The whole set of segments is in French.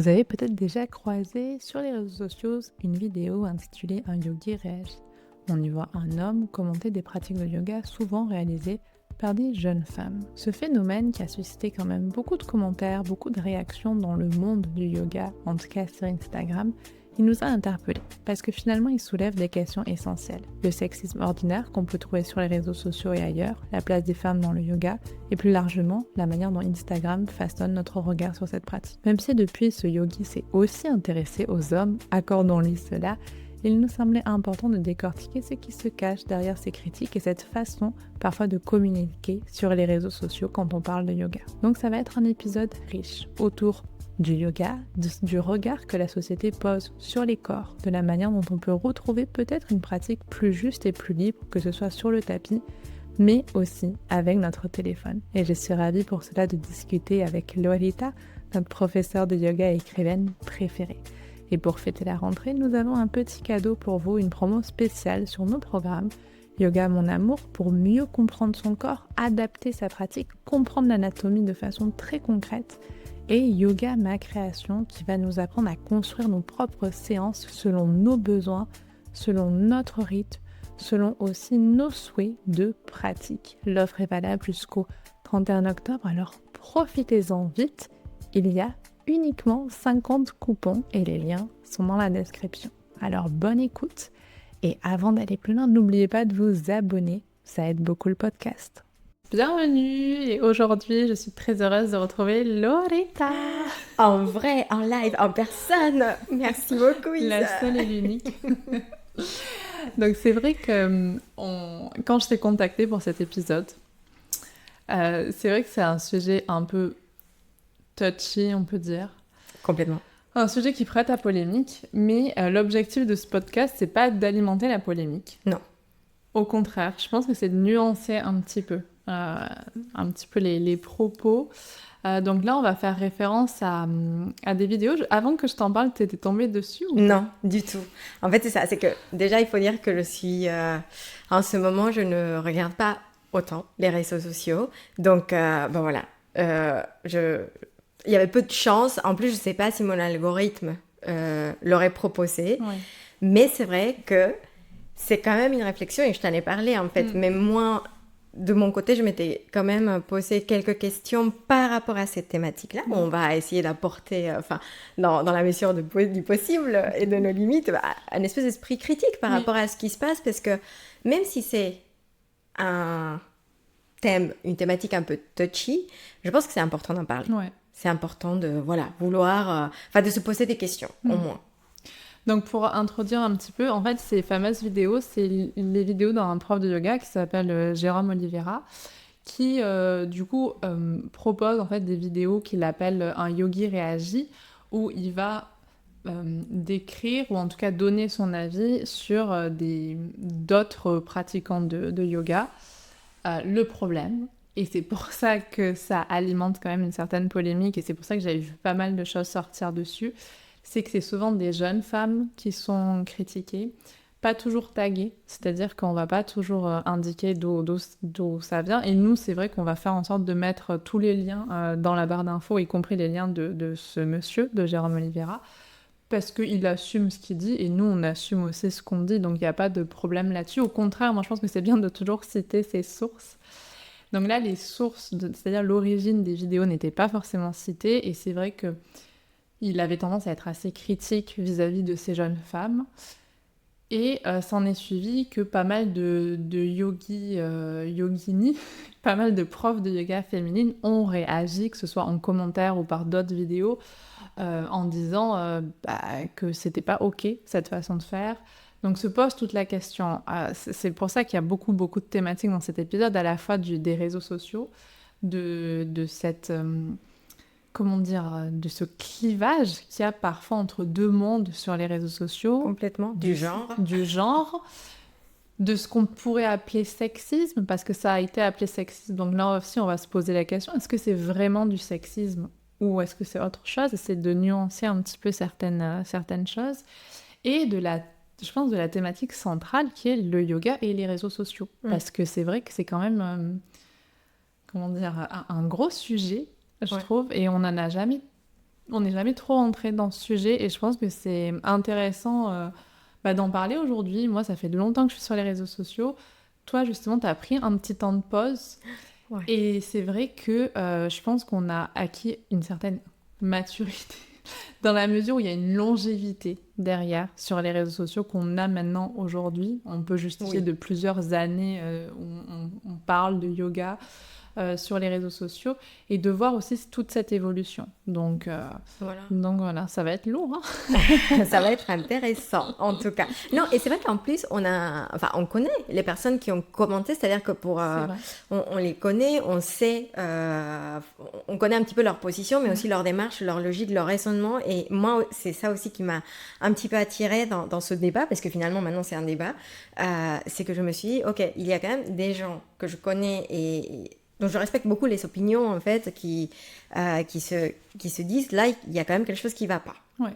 Vous avez peut-être déjà croisé sur les réseaux sociaux une vidéo intitulée Un yogi réagit. On y voit un homme commenter des pratiques de yoga souvent réalisées par des jeunes femmes. Ce phénomène qui a suscité quand même beaucoup de commentaires, beaucoup de réactions dans le monde du yoga, en tout cas sur Instagram, il nous a interpellés parce que finalement il soulève des questions essentielles. Le sexisme ordinaire qu'on peut trouver sur les réseaux sociaux et ailleurs, la place des femmes dans le yoga et plus largement la manière dont Instagram façonne notre regard sur cette pratique. Même si depuis ce yogi s'est aussi intéressé aux hommes, accordons-lui cela, il nous semblait important de décortiquer ce qui se cache derrière ces critiques et cette façon parfois de communiquer sur les réseaux sociaux quand on parle de yoga. Donc ça va être un épisode riche autour du yoga, du regard que la société pose sur les corps, de la manière dont on peut retrouver peut-être une pratique plus juste et plus libre, que ce soit sur le tapis, mais aussi avec notre téléphone. Et je suis ravie pour cela de discuter avec Lorita, notre professeure de yoga et écrivaine préférée. Et pour fêter la rentrée, nous avons un petit cadeau pour vous, une promo spéciale sur nos programmes Yoga Mon Amour pour mieux comprendre son corps, adapter sa pratique, comprendre l'anatomie de façon très concrète et Yoga Ma Création qui va nous apprendre à construire nos propres séances selon nos besoins, selon notre rythme, selon aussi nos souhaits de pratique. L'offre est valable jusqu'au 31 octobre, alors profitez-en vite. Il y a uniquement 50 coupons et les liens sont dans la description. Alors bonne écoute et avant d'aller plus loin, n'oubliez pas de vous abonner, ça aide beaucoup le podcast. Bienvenue et aujourd'hui je suis très heureuse de retrouver Lorita. En vrai, en live, en personne. Merci beaucoup Isa. La seule et l'unique. Donc c'est vrai que quand je t'ai contactée pour cet épisode, c'est vrai que c'est un sujet un peu touchy, on peut dire. Complètement. Un sujet qui prête à polémique, mais l'objectif de ce podcast, c'est pas d'alimenter la polémique. Non. Au contraire, je pense que c'est de nuancer un petit peu les propos. Donc là, on va faire référence à des vidéos. Avant que je t'en parle, t'étais tombée dessus ou Non, du tout. En fait, c'est ça. C'est que déjà, il faut dire que je suis... en ce moment, je ne regarde pas autant les réseaux sociaux. Donc, bon voilà. Il y avait peu de chance. En plus, je ne sais pas si mon algorithme l'aurait proposé. Oui. Mais c'est vrai que c'est quand même une réflexion et je t'en ai parlé en fait. Mais moi, de mon côté, je m'étais quand même posé quelques questions par rapport à cette thématique-là. On va essayer d'apporter, dans la mesure du possible et de nos limites, un espèce d'esprit critique par rapport à ce qui se passe. Parce que même si c'est un thème, une thématique un peu touchy, je pense que c'est important d'en parler. Ouais. C'est important de vouloir, de se poser des questions, au moins. Donc pour introduire un petit peu, en fait, ces fameuses vidéos, c'est les vidéos d'un prof de yoga qui s'appelle Jérôme Oliveira, qui du coup propose en fait des vidéos qu'il appelle un yogi réagit, où il va décrire ou en tout cas donner son avis sur d'autres pratiquants de yoga. Le problème, et c'est pour ça que ça alimente quand même une certaine polémique, et c'est pour ça que j'avais vu pas mal de choses sortir dessus, c'est que c'est souvent des jeunes femmes qui sont critiquées, pas toujours taguées, c'est-à-dire qu'on va pas toujours indiquer d'où ça vient, et nous c'est vrai qu'on va faire en sorte de mettre tous les liens dans la barre d'infos, y compris les liens de ce monsieur, de Jérôme Oliveira, parce qu'il assume ce qu'il dit, et nous on assume aussi ce qu'on dit, donc il n'y a pas de problème là-dessus. Au contraire, moi je pense que c'est bien de toujours citer ses sources. Donc là, les sources, c'est-à-dire l'origine des vidéos n'était pas forcément citée, et c'est vrai que il avait tendance à être assez critique vis-à-vis de ces jeunes femmes. Et s'en est suivi que pas mal de yoginis, pas mal de profs de yoga féminines ont réagi, que ce soit en commentaire ou par d'autres vidéos, en disant que c'était pas ok cette façon de faire. Donc se pose toute la question. C'est pour ça qu'il y a beaucoup de thématiques dans cet épisode, à la fois des réseaux sociaux, de cette... de ce clivage qu'il y a parfois entre deux mondes sur les réseaux sociaux. Complètement. Du genre. De ce qu'on pourrait appeler sexisme, parce que ça a été appelé sexisme. Donc là aussi, on va se poser la question, est-ce que c'est vraiment du sexisme ou est-ce que c'est autre chose? C'est de nuancer un petit peu certaines choses. Et je pense de la thématique centrale qui est le yoga et les réseaux sociaux. Parce que c'est vrai que c'est quand même, un gros sujet, je trouve, et on n'en a jamais on n'est jamais trop entré dans ce sujet et je pense que c'est intéressant d'en parler aujourd'hui. Moi, ça fait longtemps que je suis sur les réseaux sociaux. Toi, justement, tu as pris un petit temps de pause. Ouais. Et c'est vrai que je pense qu'on a acquis une certaine maturité dans la mesure où il y a une longévité derrière sur les réseaux sociaux qu'on a maintenant aujourd'hui. On peut justifier de plusieurs années où on parle de yoga sur les réseaux sociaux et de voir aussi toute cette évolution. Donc voilà, ça va être lourd. Hein. Ça va être intéressant, en tout cas. Non, et c'est vrai qu'en plus, on connaît les personnes qui ont commenté, c'est-à-dire que on les connaît, on sait, on connaît un petit peu leur position, mais aussi leur démarche, leur logique, leur raisonnement. Et moi, c'est ça aussi qui m'a un petit peu attirée dans ce débat, parce que finalement, maintenant, c'est un débat. C'est que je me suis dit, ok, il y a quand même des gens que je connais et donc je respecte beaucoup les opinions en fait qui se disent là il y a quand même quelque chose qui va pas. Ouais.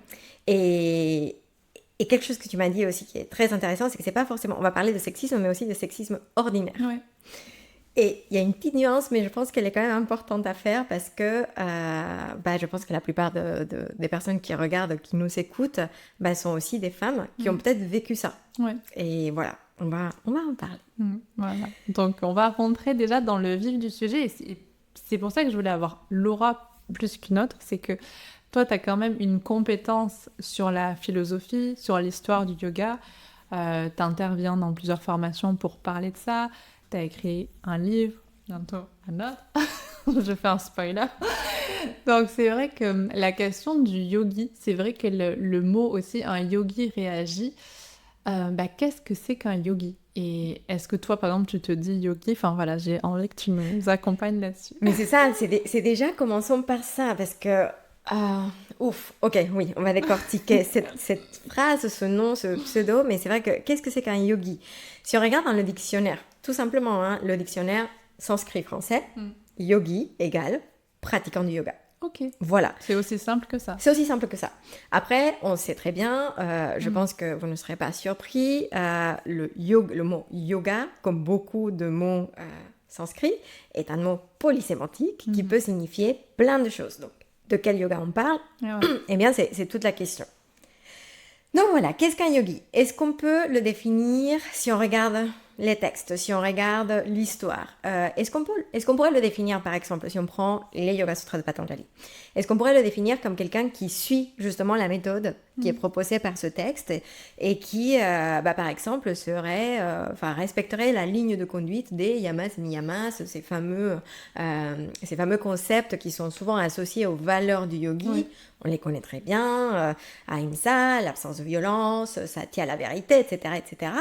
Et quelque chose que tu m'as dit aussi qui est très intéressant, c'est que c'est pas forcément, on va parler de sexisme mais aussi de sexisme ordinaire. Ouais. Et il y a une petite nuance mais je pense qu'elle est quand même importante à faire parce que je pense que la plupart des personnes qui regardent, qui nous écoutent, sont aussi des femmes qui ont peut-être vécu ça. Ouais. Et voilà. On va en parler. Voilà. Donc, on va rentrer déjà dans le vif du sujet. Et c'est pour ça que je voulais avoir Laura plus qu'une autre. C'est que toi, tu as quand même une compétence sur la philosophie, sur l'histoire du yoga. Tu interviens dans plusieurs formations pour parler de ça. Tu as écrit un livre, bientôt un autre. Je fais un spoiler. Donc, c'est vrai que la question du yogi, c'est vrai que le mot aussi, un yogi réagit. Qu'est-ce que c'est qu'un yogi? Et est-ce que toi, par exemple, tu te dis yogi? Enfin voilà, j'ai envie que tu nous accompagnes là-dessus. Mais c'est ça, c'est déjà, commençons par ça, parce que... ok, oui, on va décortiquer cette phrase, ce nom, ce pseudo, mais c'est vrai que qu'est-ce que c'est qu'un yogi? Si on regarde dans le dictionnaire, tout simplement, hein, le dictionnaire sanskrit-français, yogi égale pratiquant du yoga. Ok. Voilà. C'est aussi simple que ça. C'est aussi simple que ça. Après, on sait très bien, je pense que vous ne serez pas surpris, le mot yoga, comme beaucoup de mots sanscrits, est un mot polysémantique qui peut signifier plein de choses. Donc, de quel yoga on parle? Eh bien, c'est toute la question. Donc voilà, qu'est-ce qu'un yogi? Est-ce qu'on peut le définir si on regarde les textes, si on regarde l'histoire? Est-ce qu'on pourrait le définir, par exemple, si on prend les Yoga Sutras de Patanjali? Est-ce qu'on pourrait le définir comme quelqu'un qui suit justement la méthode qui est proposée par ce texte et qui, par exemple, respecterait la ligne de conduite des yamas et niyamas, ces fameux concepts qui sont souvent associés aux valeurs du yogi? Oui. On les connaît très bien, ahimsa, l'absence de violence, satya, la vérité, etc., etc.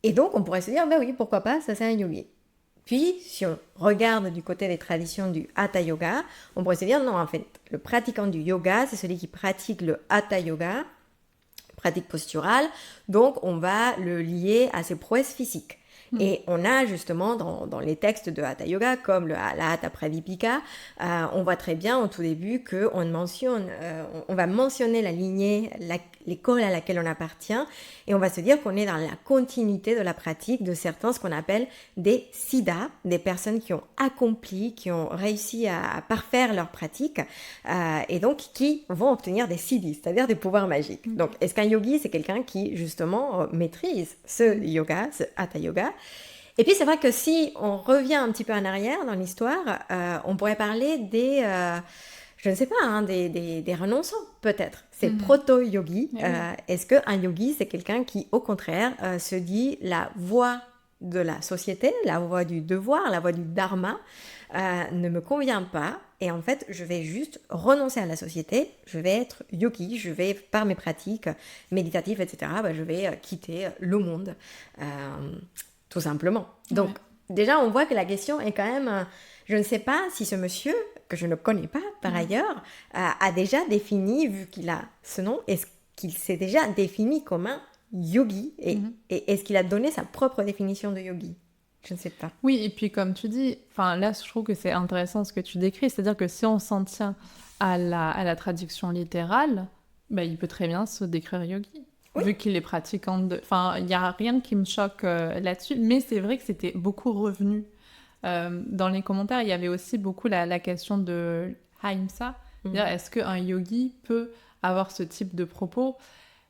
Et donc, on pourrait se dire, oui, pourquoi pas, ça c'est un yogi. Puis, si on regarde du côté des traditions du Hatha Yoga, on pourrait se dire, non, en fait, le pratiquant du yoga, c'est celui qui pratique le Hatha Yoga, pratique posturale, donc on va le lier à ses prouesses physiques. Et on a justement dans les textes de Hatha Yoga, comme la Hatha Pradipika, on voit très bien au tout début qu'on on va mentionner la lignée, l'école à laquelle on appartient, et on va se dire qu'on est dans la continuité de la pratique de certains, ce qu'on appelle des siddhas, des personnes qui ont accompli, qui ont réussi à parfaire leur pratique, et donc qui vont obtenir des siddhis, c'est-à-dire des pouvoirs magiques. Donc, est-ce qu'un yogi, c'est quelqu'un qui, justement, maîtrise ce yoga, ce Hatha Yoga? Et puis, c'est vrai que si on revient un petit peu en arrière dans l'histoire, on pourrait parler des... je ne sais pas, des renonçants, peut-être. C'est proto-yogi. Est-ce qu'un yogi, c'est quelqu'un qui, au contraire, se dit la voie de la société, la voie du devoir, la voie du dharma, ne me convient pas, et en fait, je vais juste renoncer à la société, je vais être yogi, je vais, par mes pratiques méditatives, etc., je vais quitter le monde, tout simplement. Donc, déjà, on voit que la question est quand même... je ne sais pas si ce monsieur, que je ne connais pas par ailleurs, a déjà défini, vu qu'il a ce nom, est-ce qu'il s'est déjà défini comme un yogi et est-ce qu'il a donné sa propre définition de yogi? Je ne sais pas. Oui, et puis comme tu dis, là je trouve que c'est intéressant ce que tu décris, c'est-à-dire que si on s'en tient à la traduction littérale, il peut très bien se décrire yogi. Oui. Vu qu'il est pratiquant de... il n'y a rien qui me choque là-dessus, mais c'est vrai que c'était beaucoup revenu. Dans les commentaires, il y avait aussi beaucoup la question de ahimsa. C'est-à-dire, est-ce qu'un yogi peut avoir ce type de propos?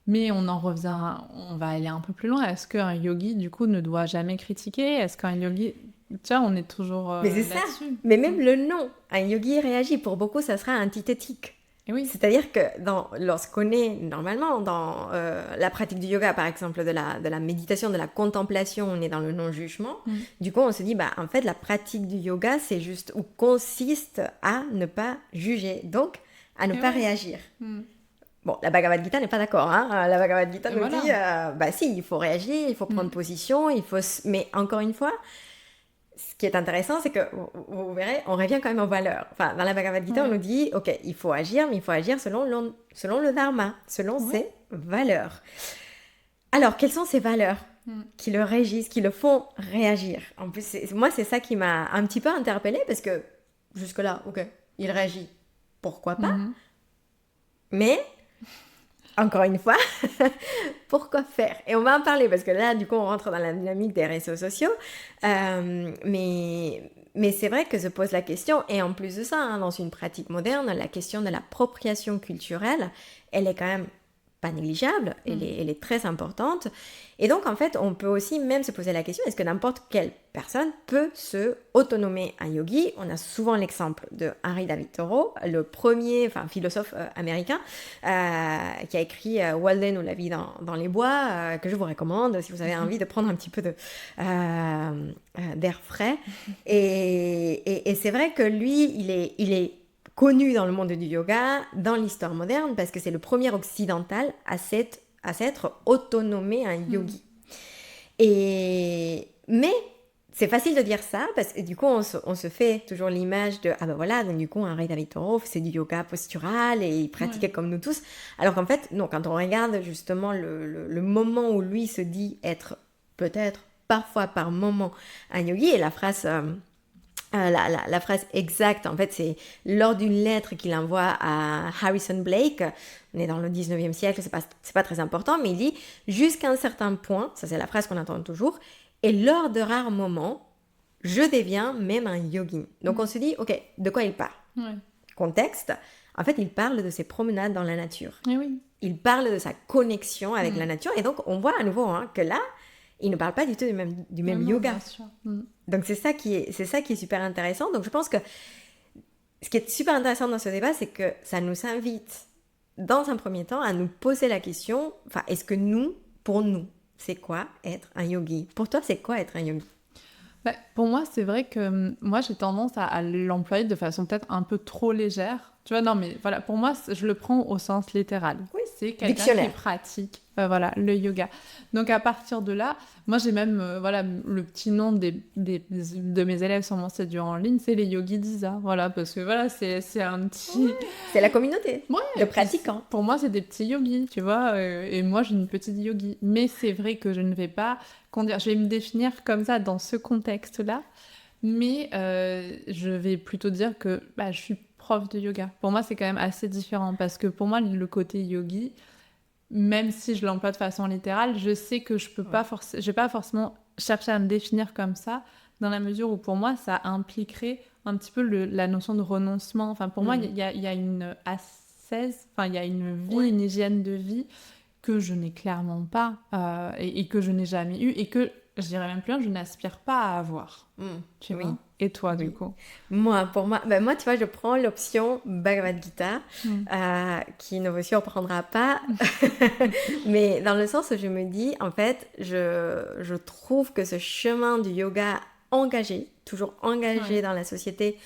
Mais on va aller un peu plus loin. Est-ce qu'un yogi, du coup, ne doit jamais critiquer? Est-ce qu'un yogi... Tiens, on est toujours Mais c'est ça. là-dessus. Mais même le nom, un yogi réagit. Pour beaucoup, ça sera antithétique. Et oui. C'est-à-dire que lorsqu'on est normalement dans la pratique du yoga, par exemple, de la méditation, de la contemplation, on est dans le non-jugement. Du coup, on se dit, en fait, la pratique du yoga, c'est juste ou consiste à ne pas juger, donc à ne pas réagir. Bon, la Bhagavad Gita n'est pas d'accord. Hein. La Bhagavad Gita nous dit, si, il faut réagir, il faut prendre position, mais encore une fois, ce qui est intéressant, c'est que, vous verrez, on revient quand même aux valeurs. Enfin, dans la Bhagavad Gita, on nous dit, ok, il faut agir, mais il faut agir selon le dharma, selon ses valeurs. Alors, quelles sont ces valeurs qui le régissent, qui le font réagir? En plus, moi, c'est ça qui m'a un petit peu interpellée, parce que jusque-là, ok, il réagit, pourquoi pas? Mais... encore une fois, pourquoi faire? Et on va en parler parce que là, du coup, on rentre dans la dynamique des réseaux sociaux. Mais c'est vrai que se pose la question, et en plus de ça, dans une pratique moderne, la question de l'appropriation culturelle, elle est quand même pas négligeable, elle est très importante. Et donc, en fait, on peut aussi même se poser la question, est-ce que n'importe quelle personne peut se autonomer un yogi? On a souvent l'exemple de Henry David Thoreau, le premier philosophe américain qui a écrit Walden ou la vie dans les bois, que je vous recommande si vous avez envie de prendre un petit peu d'air frais. Et c'est vrai que lui, il est connu dans le monde du yoga, dans l'histoire moderne, parce que c'est le premier occidental à s'être autonomé un yogi. Mais c'est facile de dire ça, parce que du coup, on se fait toujours l'image de « Ah ben voilà, donc du coup, Henry David Thoreau faisait du yoga postural et il pratiquait comme nous tous. » Alors qu'en fait, non, quand on regarde justement le moment où lui se dit être peut-être, parfois par moment, un yogi, et la phrase... la phrase exacte, en fait, c'est lors d'une lettre qu'il envoie à Harrison Blake. On est dans le 19e siècle, c'est pas très important, mais il dit « Jusqu'à un certain point », ça c'est la phrase qu'on entend toujours, « et lors de rares moments, je deviens même un yogi. » Donc on se dit « Ok, de quoi il parle ?» Contexte, en fait, il parle de ses promenades dans la nature. Et oui. Il parle de sa connexion avec la nature, et donc on voit à nouveau que là, il ne parle pas du tout du même yoga. Bien sûr. Donc c'est ça qui est super intéressant. Donc je pense que ce qui est super intéressant dans ce débat, c'est que ça nous invite, dans un premier temps, à nous poser la question, est-ce que pour nous, c'est quoi être un yogi? Pour toi, c'est quoi être un yogi? Pour moi, c'est vrai que moi, j'ai tendance à l'employer de façon peut-être un peu trop légère. Tu vois, non, mais voilà, pour moi, je le prends au sens littéral. Oui, c'est quelqu'un qui pratique le yoga. Donc, à partir de là, moi, j'ai même le petit nom de mes élèves sur mon site en ligne, c'est les Yogi Disa. Voilà, parce que voilà, c'est un petit... c'est la communauté de pratiquants. Pour moi, c'est des petits yogis, tu vois, et moi, j'ai une petite yogi. Mais c'est vrai que je ne vais pas... je vais me définir comme ça dans ce contexte-là, mais je vais plutôt dire que je suis prof de yoga. Pour moi, c'est quand même assez différent, parce que pour moi, le côté yogi, même si je l'emploie de façon littérale, je sais que je vais pas forcément chercher à me définir comme ça, dans la mesure où pour moi, ça impliquerait un petit peu la notion de renoncement. Enfin, pour moi, il y a une ascèse, il y a une vie, une hygiène de vie que je n'ai clairement pas et que je n'ai jamais eu, et que, je dirais même plus loin, je n'aspire pas à avoir. Tu vois? Et toi, du coup? Moi, tu vois, je prends l'option Bhagavad Gita, qui ne vous surprendra pas, mais dans le sens où je me dis, en fait, je trouve que ce chemin du yoga engagé, toujours engagé dans la société,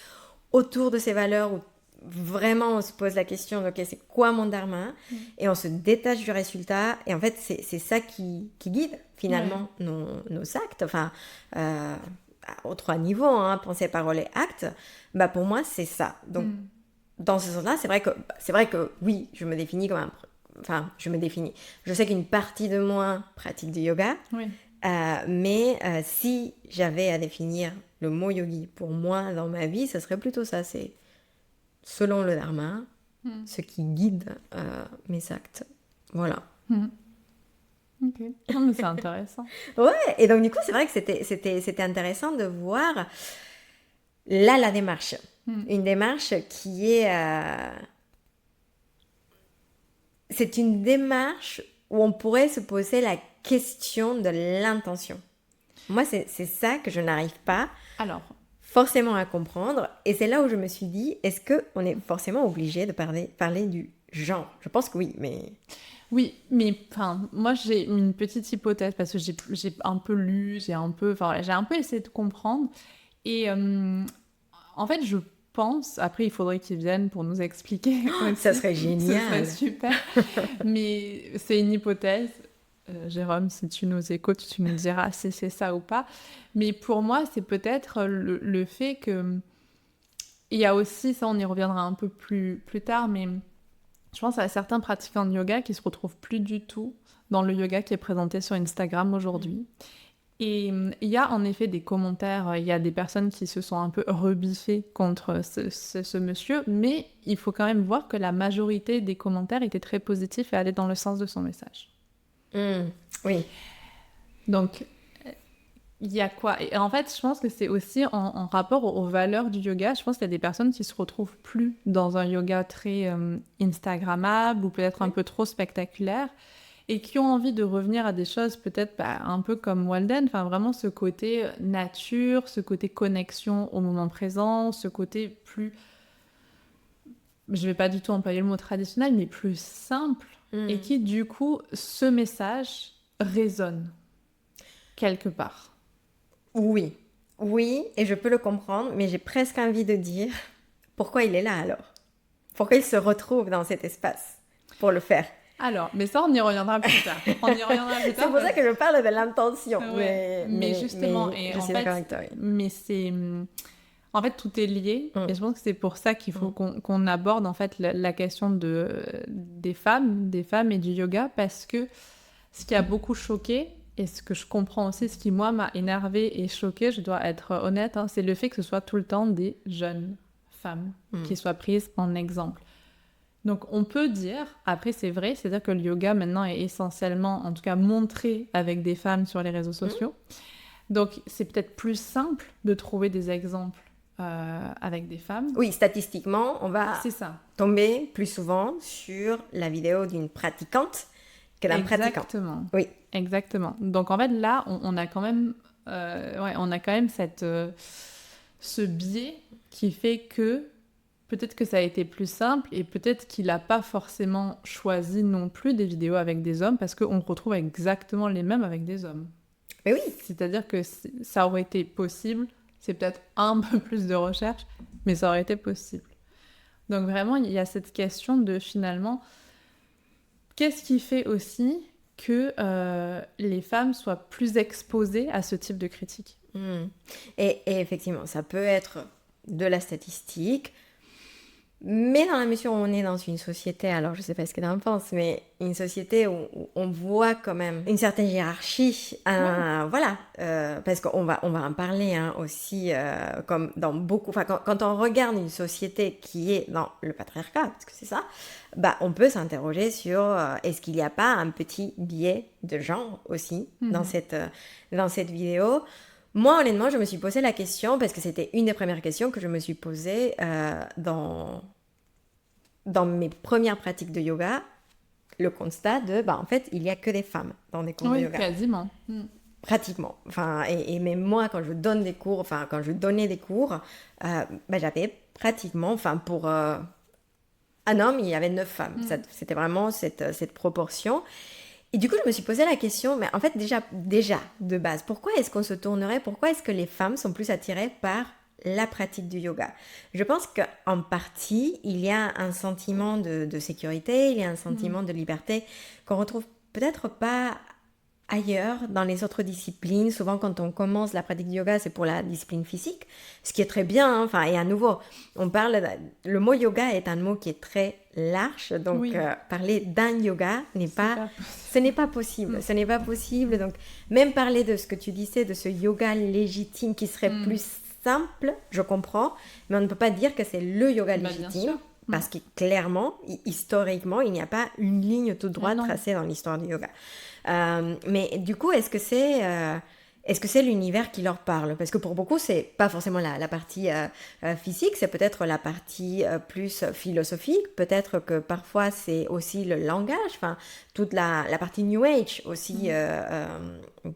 autour de ces valeurs, où vraiment on se pose la question, ok, c'est quoi mon dharma? Et on se détache du résultat, et en fait, c'est ça qui guide finalement nos actes, aux 3 niveaux, pensée, parole et acte. Pour moi, c'est ça. Donc, dans ce sens-là, c'est vrai que oui, je me définis comme je sais qu'une partie de moi pratique du yoga, mais si j'avais à définir le mot yogi pour moi dans ma vie, ce serait plutôt ça, c'est selon le dharma, ce qui guide mes actes. Voilà. Ok, non, mais c'est intéressant. Ouais, et donc du coup, c'est vrai que c'était intéressant de voir là la démarche. Une démarche qui est... C'est une démarche où on pourrait se poser la question de l'intention. Moi, c'est ça que je n'arrive pas forcément à comprendre. Et c'est là où je me suis dit, est-ce qu'on est forcément obligé de parler du genre? Je pense que oui, mais... Oui, mais moi j'ai une petite hypothèse parce que j'ai un peu lu, j'ai un peu essayé de comprendre. Et en fait, je pense, après il faudrait qu'ils viennent pour nous expliquer. Ça serait génial. Ça serait super. Mais c'est une hypothèse. Jérôme, si tu nous écoutes, tu nous diras si c'est ça ou pas. Mais pour moi, c'est peut-être le fait que... Il y a aussi, ça on y reviendra un peu plus tard, mais je pense à certains pratiquants de yoga qui se retrouvent plus du tout dans le yoga qui est présenté sur Instagram aujourd'hui. Et il y a en effet des commentaires, il y a des personnes qui se sont un peu rebiffées contre ce monsieur, mais il faut quand même voir que la majorité des commentaires étaient très positifs et allaient dans le sens de son message. Oui. Donc, il y a quoi? Et en fait, je pense que c'est aussi en rapport aux valeurs du yoga. Je pense qu'il y a des personnes qui se retrouvent plus dans un yoga très Instagrammable ou peut-être un peu trop spectaculaire et qui ont envie de revenir à des choses peut-être un peu comme Walden, enfin vraiment ce côté nature, ce côté connexion au moment présent, ce côté plus, je vais pas du tout employer le mot traditionnel, mais plus simple, et qui du coup, ce message résonne quelque part. Oui, et je peux le comprendre, mais j'ai presque envie de dire, pourquoi il est là alors? Pourquoi il se retrouve dans cet espace pour le faire? Alors, mais ça, on y reviendra plus tard. C'est pour ça que je parle de l'intention. Ouais, mais justement, je suis d'accord avec toi. Oui. Mais c'est... En fait, tout est lié. Et je pense que c'est pour ça qu'il faut qu'on aborde en fait la question des femmes et du yoga, parce que ce qui a beaucoup choqué, et ce que je comprends aussi, ce qui moi m'a énervée et choquée, je dois être honnête, c'est le fait que ce soit tout le temps des jeunes femmes qui soient prises en exemple. Donc on peut dire, après c'est vrai, c'est-à-dire que le yoga maintenant est essentiellement, en tout cas montré avec des femmes sur les réseaux sociaux. Donc c'est peut-être plus simple de trouver des exemples avec des femmes. Oui, statistiquement, on va tomber plus souvent sur la vidéo d'une pratiquante que d'un pratiquant. Exactement. Oui. Exactement. Donc en fait là, on a quand même, ce biais qui fait que peut-être que ça a été plus simple et peut-être qu'il n'a pas forcément choisi non plus des vidéos avec des hommes parce qu'on retrouve exactement les mêmes avec des hommes. Mais oui. C'est-à-dire que ça aurait été possible, c'est peut-être un peu plus de recherche, mais ça aurait été possible. Donc vraiment, il y a cette question de finalement, qu'est-ce qui fait aussi que les femmes soient plus exposées à ce type de critiques? Et effectivement, ça peut être de la statistique, mais dans la mesure où on est dans une société, alors je sais pas ce que tu en penses, mais une société où on voit quand même une certaine hiérarchie, voilà, parce qu'on va en parler aussi, comme dans beaucoup, enfin quand on regarde une société qui est dans le patriarcat, parce que c'est ça, on peut s'interroger sur est-ce qu'il n'y a pas un petit biais de genre aussi dans cette vidéo. Moi, honnêtement, je me suis posé la question, parce que c'était une des premières questions que je me suis posée dans mes premières pratiques de yoga, le constat de, en fait, il n'y a que des femmes dans des cours de yoga. Oui, quasiment. Pratiquement. Enfin, et même moi, quand je donne des cours, quand je donnais des cours, j'avais pratiquement, pour un homme, il y avait 9 femmes. C'était vraiment cette proportion. Et du coup, je me suis posé la question, mais en fait, déjà de base, pourquoi est-ce qu'on se tournerait, pourquoi est-ce que les femmes sont plus attirées par la pratique du yoga? Je pense qu'en partie, il y a un sentiment de sécurité, il y a un sentiment de liberté qu'on retrouve peut-être pas ailleurs dans les autres disciplines. Souvent, quand on commence la pratique du yoga, c'est pour la discipline physique, ce qui est très bien. Et à nouveau, le mot yoga est un mot qui est très large, donc parler d'un yoga ce n'est pas possible. Ce n'est pas possible. Donc, même parler de ce que tu disais, de ce yoga légitime qui serait plus simple, je comprends, mais on ne peut pas dire que c'est le yoga légitime. Parce que clairement, historiquement, il n'y a pas une ligne toute droite tracée dans l'histoire du yoga. Mais du coup, est-ce que c'est est-ce que c'est l'univers qui leur parle? Parce que pour beaucoup, c'est pas forcément la partie physique, c'est peut-être la partie plus philosophique. Peut-être que parfois, c'est aussi le langage, enfin, toute la partie New Age aussi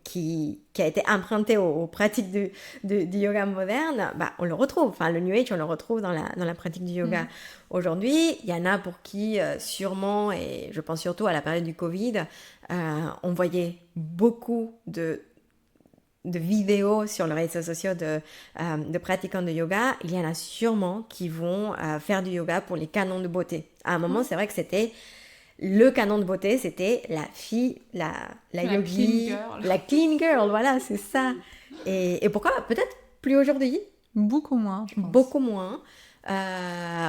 qui a été empruntée aux pratiques du yoga moderne. Bah, on le retrouve. Enfin, le New Age, on le retrouve dans la pratique du yoga. Aujourd'hui, il y en a pour qui, sûrement, et je pense surtout à la période du Covid, on voyait beaucoup de vidéos sur les réseaux sociaux de pratiquants de yoga. Il y en a sûrement qui vont faire du yoga pour les canons de beauté. À un moment, c'est vrai que c'était le canon de beauté, c'était la fille, la yogi, clean girl. la clean girl, voilà, c'est ça. Et pourquoi? Peut-être plus aujourd'hui. Beaucoup moins, je pense. Beaucoup moins.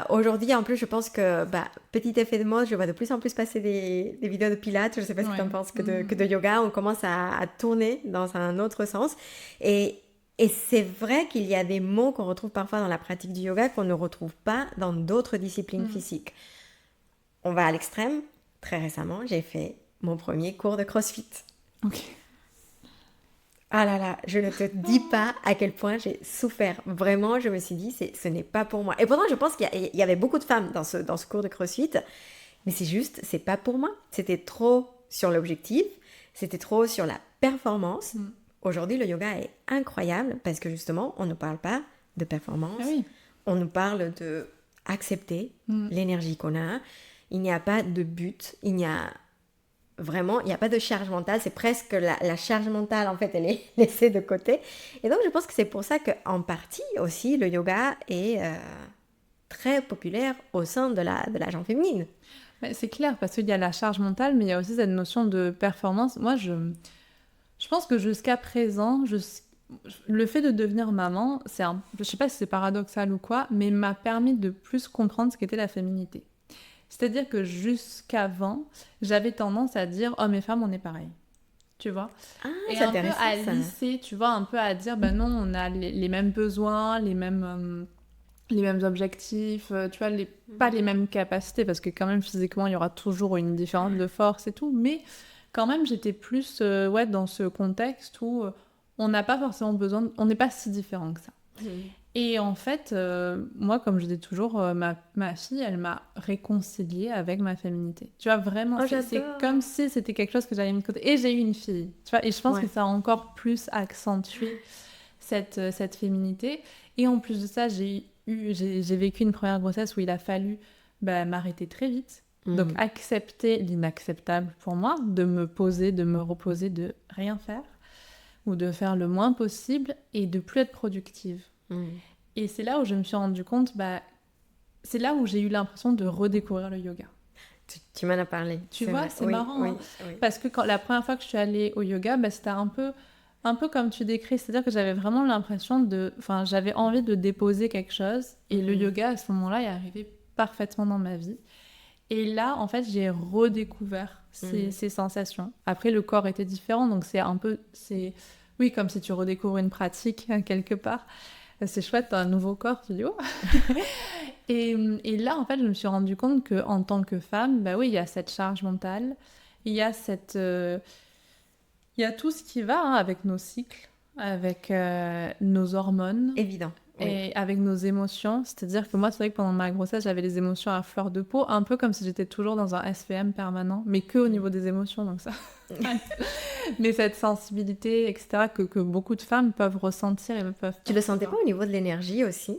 Aujourd'hui, en plus, je pense que, petit effet de mode, je vois de plus en plus passer des vidéos de pilates, je ne sais pas ce que tu en penses, que de yoga, on commence à tourner dans un autre sens. Et c'est vrai qu'il y a des mots qu'on retrouve parfois dans la pratique du yoga qu'on ne retrouve pas dans d'autres disciplines physiques. On va à l'extrême. Très récemment, j'ai fait mon premier cours de CrossFit. Ok. Ah là là, je ne te dis pas à quel point j'ai souffert. Vraiment, je me suis dit, ce n'est pas pour moi. Et pourtant, je pense qu'il y avait beaucoup de femmes dans ce cours de CrossFit. Mais c'est pas pour moi. C'était trop sur l'objectif. C'était trop sur la performance. Aujourd'hui, le yoga est incroyable parce que justement, on ne parle pas de performance. Ah oui. On nous parle de accepter l'énergie qu'on a. Il n'y a pas de but. Il n'y a pas de charge mentale, c'est presque la charge mentale, en fait, elle est laissée de côté. Et donc, je pense que c'est pour ça qu'en partie aussi, le yoga est très populaire au sein de la gente féminine. C'est clair, parce qu'il y a la charge mentale, mais il y a aussi cette notion de performance. Moi, je pense que jusqu'à présent, le fait de devenir maman, je sais pas si c'est paradoxal ou quoi, mais m'a permis de plus comprendre ce qu'était la féminité. C'est-à-dire que jusqu'avant, j'avais tendance à dire « hommes et femmes, on est pareil ». Tu vois? Et c'est un peu intéressant, à ça. lisser, tu vois, un peu à dire « ben non, on a les mêmes besoins, les mêmes objectifs, tu vois, pas les mêmes capacités, parce que quand même, physiquement, il y aura toujours une différence de force et tout, mais quand même, j'étais plus dans ce contexte où on n'a pas forcément besoin, on n'est pas si différents que ça. Et en fait, moi, comme je dis toujours, ma fille, elle m'a réconciliée avec ma féminité. Tu vois, vraiment, c'est comme si c'était quelque chose que j'avais mis de côté. Et j'ai eu une fille, tu vois, et je pense que ça a encore plus accentué cette féminité. Et en plus de ça, j'ai vécu une première grossesse où il a fallu m'arrêter très vite. Donc, accepter l'inacceptable pour moi, de me poser, de me reposer, de rien faire, ou de faire le moins possible, et de plus être productive. Et c'est là où je me suis rendu compte, c'est là où j'ai eu l'impression de redécouvrir le yoga. Tu m'en as parlé. Tu vois, c'est marrant, hein, parce que la première fois que je suis allée au yoga, c'était un peu comme tu décris, c'est-à-dire que j'avais vraiment l'impression j'avais envie de déposer quelque chose, et le yoga à ce moment-là est arrivé parfaitement dans ma vie. Et là, en fait, j'ai redécouvert ces sensations. Après, le corps était différent, donc oui, comme si tu redécouvres une pratique quelque part. C'est chouette, t'as un nouveau corps, tu dis oh. Et là, en fait, je me suis rendu compte qu'en tant que femme, oui, il y a cette charge mentale, il y a il y a tout ce qui va avec nos cycles, avec nos hormones. Évident. Et avec nos émotions. C'est-à-dire que moi, c'est vrai que pendant ma grossesse, j'avais les émotions à fleur de peau, un peu comme si j'étais toujours dans un SPM permanent, mais que au niveau des émotions, donc ça. Mais cette sensibilité, etc., que beaucoup de femmes peuvent ressentir et peuvent... Tu le sentais pas au niveau de l'énergie aussi?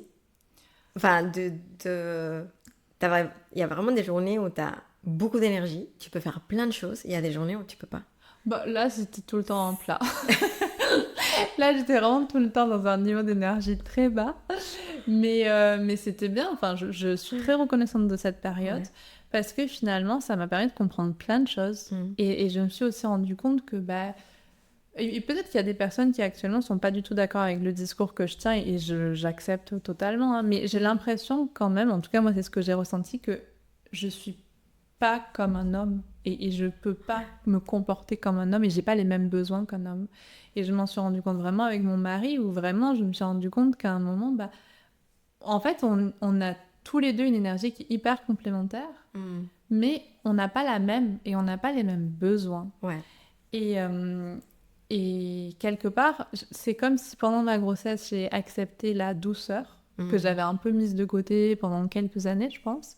Enfin, il y a vraiment des journées où tu as beaucoup d'énergie, tu peux faire plein de choses, il y a des journées où tu peux pas. Là, c'était tout le temps en plat. Là, j'étais vraiment tout le temps dans un niveau d'énergie très bas. Mais c'était bien. Enfin, je suis très reconnaissante de cette période parce que finalement, ça m'a permis de comprendre plein de choses. Et je me suis aussi rendu compte que... et peut-être qu'il y a des personnes qui actuellement ne sont pas du tout d'accord avec le discours que je tiens et j'accepte totalement. Hein, mais j'ai l'impression quand même, en tout cas moi c'est ce que j'ai ressenti, que je suis pas comme un homme et je peux pas me comporter comme un homme et j'ai pas les mêmes besoins qu'un homme. Et je m'en suis rendu compte vraiment avec mon mari où vraiment je me suis rendu compte qu'à un moment, en fait on a tous les deux une énergie qui est hyper complémentaire, mais on n'a pas la même et on n'a pas les mêmes besoins. Ouais. Et Et quelque part, c'est comme si pendant ma grossesse, j'ai accepté la douceur que j'avais un peu mise de côté pendant quelques années, je pense.